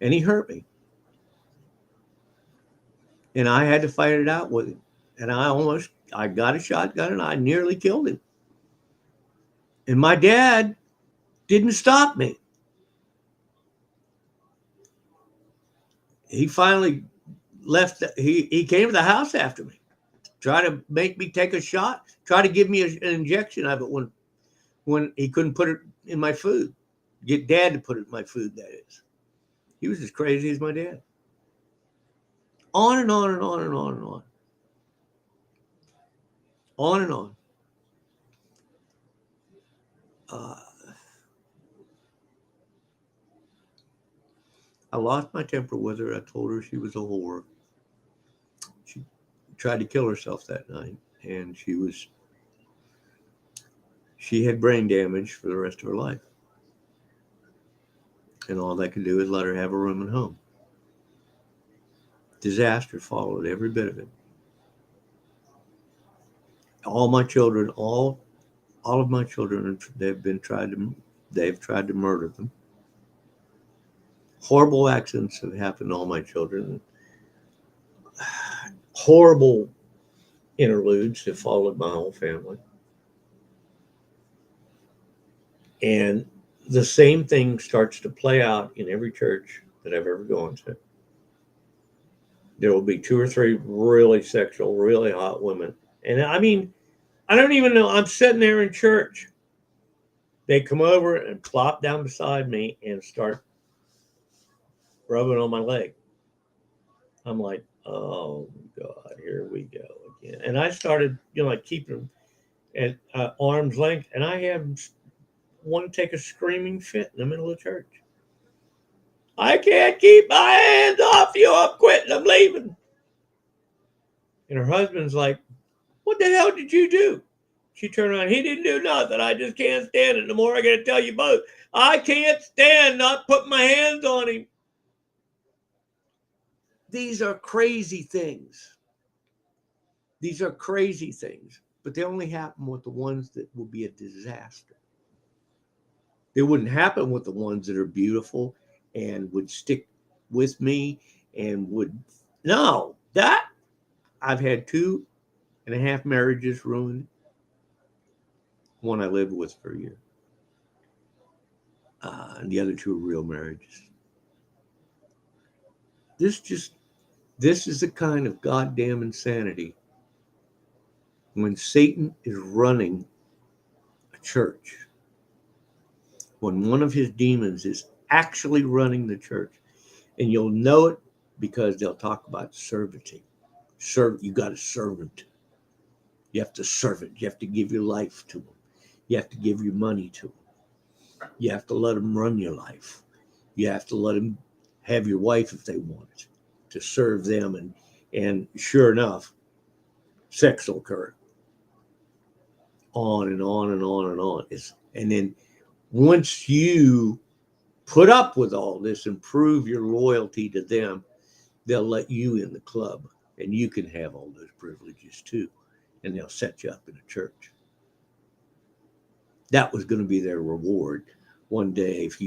And he hurt me. And I had to fight it out with him. And I got a shotgun and I nearly killed him. And my dad didn't stop me. He finally left. He came to the house after me, try to make me take a shot, try to give me an injection of it when he couldn't put it in my food. Get dad to put it in my food, that is. He was as crazy as my dad. On and on and on and on and on. On and on. I lost my temper with her. I told her she was a whore. She tried to kill herself that night, and she had brain damage for the rest of her life. And all they could do is let her have a room at home. Disaster followed every bit of it. All my children, all of my children, they've tried to murder them. Horrible accidents have happened to all my children. Horrible interludes have followed my whole family. And the same thing starts to play out in every church that I've ever gone to. There will be 2 or 3 really sexual, really hot women. And I mean, I don't even know. I'm sitting there in church. They come over and plop down beside me and start rubbing on my leg. I'm like, oh God, here we go again. And I started, like keeping them at arm's length. And I had one take a screaming fit in the middle of church. I can't keep my hands off you. I'm quitting. I'm leaving. And her husband's like, what the hell did you do? She turned around. He didn't do nothing. I just can't stand it no more. I got to tell you both. I can't stand not putting my hands on him. These are crazy things. These are crazy things. But they only happen with the ones that will be a disaster. They wouldn't happen with the ones that are beautiful and would stick with me and would. No, that I've had 2.5 marriages ruined. One I lived with for a year. And the other 2 are real marriages. This is the kind of goddamn insanity when Satan is running a church, when one of his demons is actually running the church. And you'll know it because they'll talk about servitude. You got a servant. You have to serve it. You have to give your life to him. You have to give your money to him. You have to let him run your life. You have to let him have your wife if they want it, to serve them. And sure enough, sex will occur. On and on and on and on. And then once you put up with all this and prove your loyalty to them, they'll let you in the club and you can have all those privileges too. And they'll set you up in a church. That was going to be their reward one day if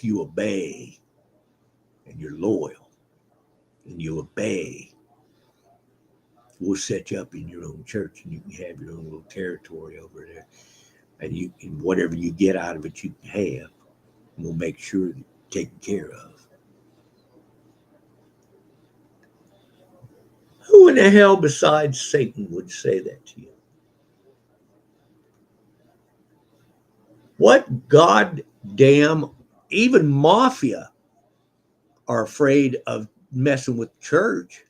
you obey and you're loyal and you obey. We'll set you up in your own church and you can have your own little territory over there. And whatever you get out of it, you can have. And we'll make sure that you're taken care of. Who in the hell besides Satan would say that to you? What goddamn, even mafia are afraid of messing with church.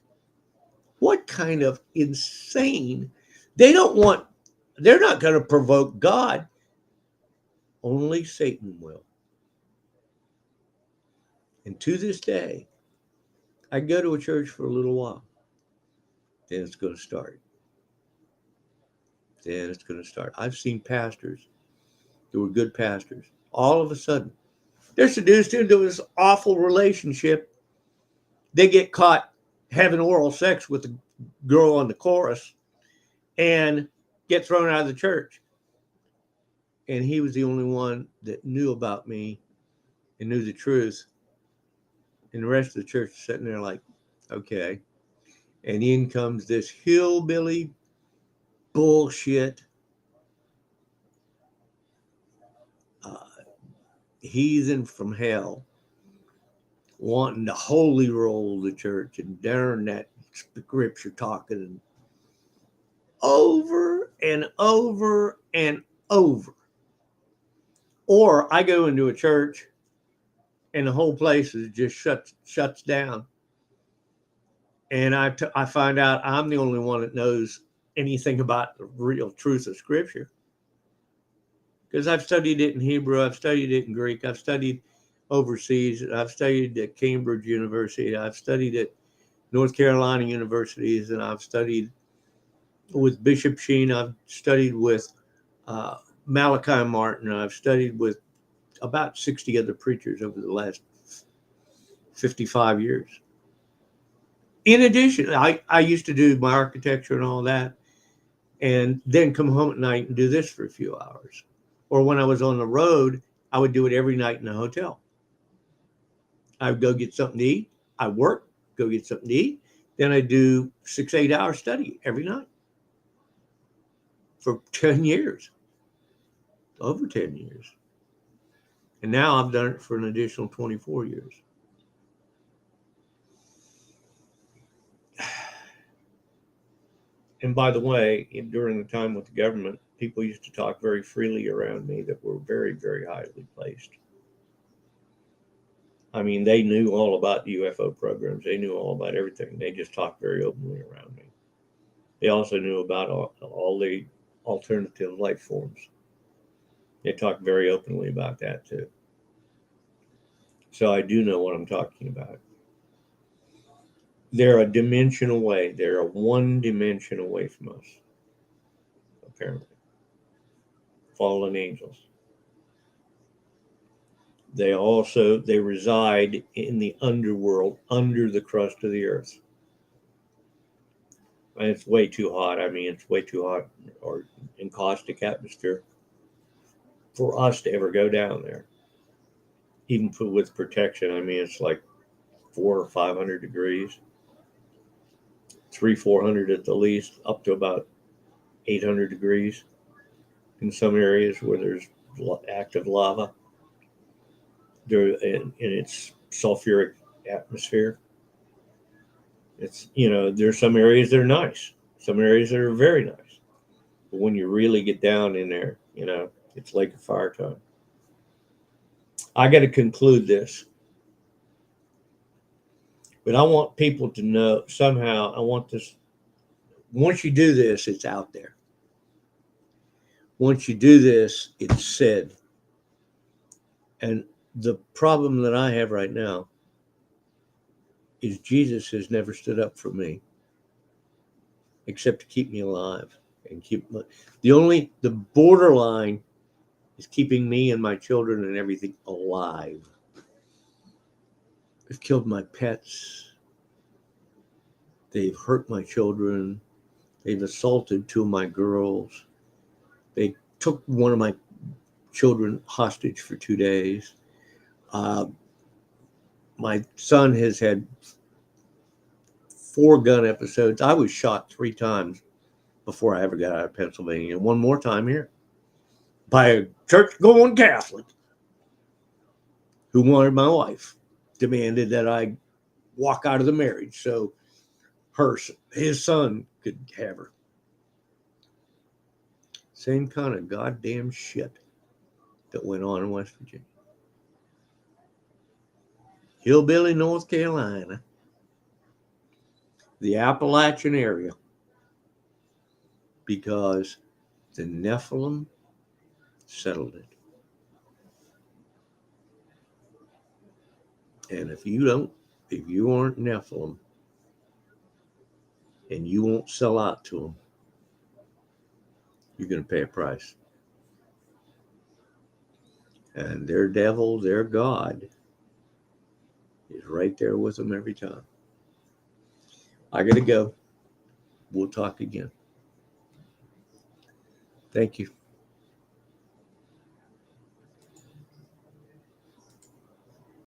What kind of insane, they're not going to provoke God. Only Satan will. And to this day, I go to a church for a little while. Then it's going to start. Then it's going to start. I've seen pastors that were good pastors. All of a sudden, they're seduced into this awful relationship. They get caught having oral sex with the girl on the chorus and get thrown out of the church. And he was the only one that knew about me and knew the truth. And the rest of the church is sitting there like, okay. And in comes this hillbilly bullshit heathen from hell wanting to holy roll the church and darn that scripture talking over and over and over. Or I go into a church and the whole place is just shuts down. And I find out I'm the only one that knows anything about the real truth of Scripture. Because I've studied it in Hebrew, I've studied it in Greek, I've studied overseas, I've studied at Cambridge University, I've studied at North Carolina universities, and I've studied with Bishop Sheen, I've studied with Malachi Martin, I've studied with about 60 other preachers over the last 55 years. In addition, I used to do my architecture and all that, and then come home at night and do this for a few hours. Or when I was on the road, I would do it every night in a hotel. I would go get something to eat. I work, go get something to eat. Then I do 6-8 hour study every night for 10 years, over 10 years. And now I've done it for an additional 24 years. And by the way, during the time with the government, people used to talk very freely around me that were very, very highly placed. I mean, they knew all about the UFO programs. They knew all about everything. They just talked very openly around me. They also knew about all the alternative life forms. They talked very openly about that too. So I do know what I'm talking about. They're a dimension away. They're a one dimension away from us, apparently. Fallen angels. They reside in the underworld, under the crust of the earth. And it's way too hot. I mean, it's way too hot or in caustic atmosphere for us to ever go down there. Even with protection, I mean, it's like 400 or 500 degrees, 300-400 at the least, up to about 800 degrees in some areas where there's active lava in its sulfuric atmosphere. It's, there's some areas that are nice, some areas that are very nice. But when you really get down in there, it's like a fire time. I got to conclude this. But I want people to know somehow, I want this. Once you do this, it's out there. Once you do this, it's said. And the problem that I have right now is Jesus has never stood up for me except to keep me alive and the borderline is keeping me and my children and everything alive. They've killed my pets. They've hurt my children. They've assaulted 2 of my girls. They took one of my children hostage for 2 days. My son has had 4 gun episodes. I was shot 3 times before I ever got out of Pennsylvania. And 1 more time here by a church-going Catholic who wanted my wife, demanded that I walk out of the marriage so his son could have her. Same kind of goddamn shit that went on in West Virginia. Hillbilly, North Carolina, the Appalachian area, because the Nephilim settled it. And if you aren't Nephilim, and you won't sell out to them, you're going to pay a price. And their devil, their God, is right there with them every time. I got to go. We'll talk again. Thank you.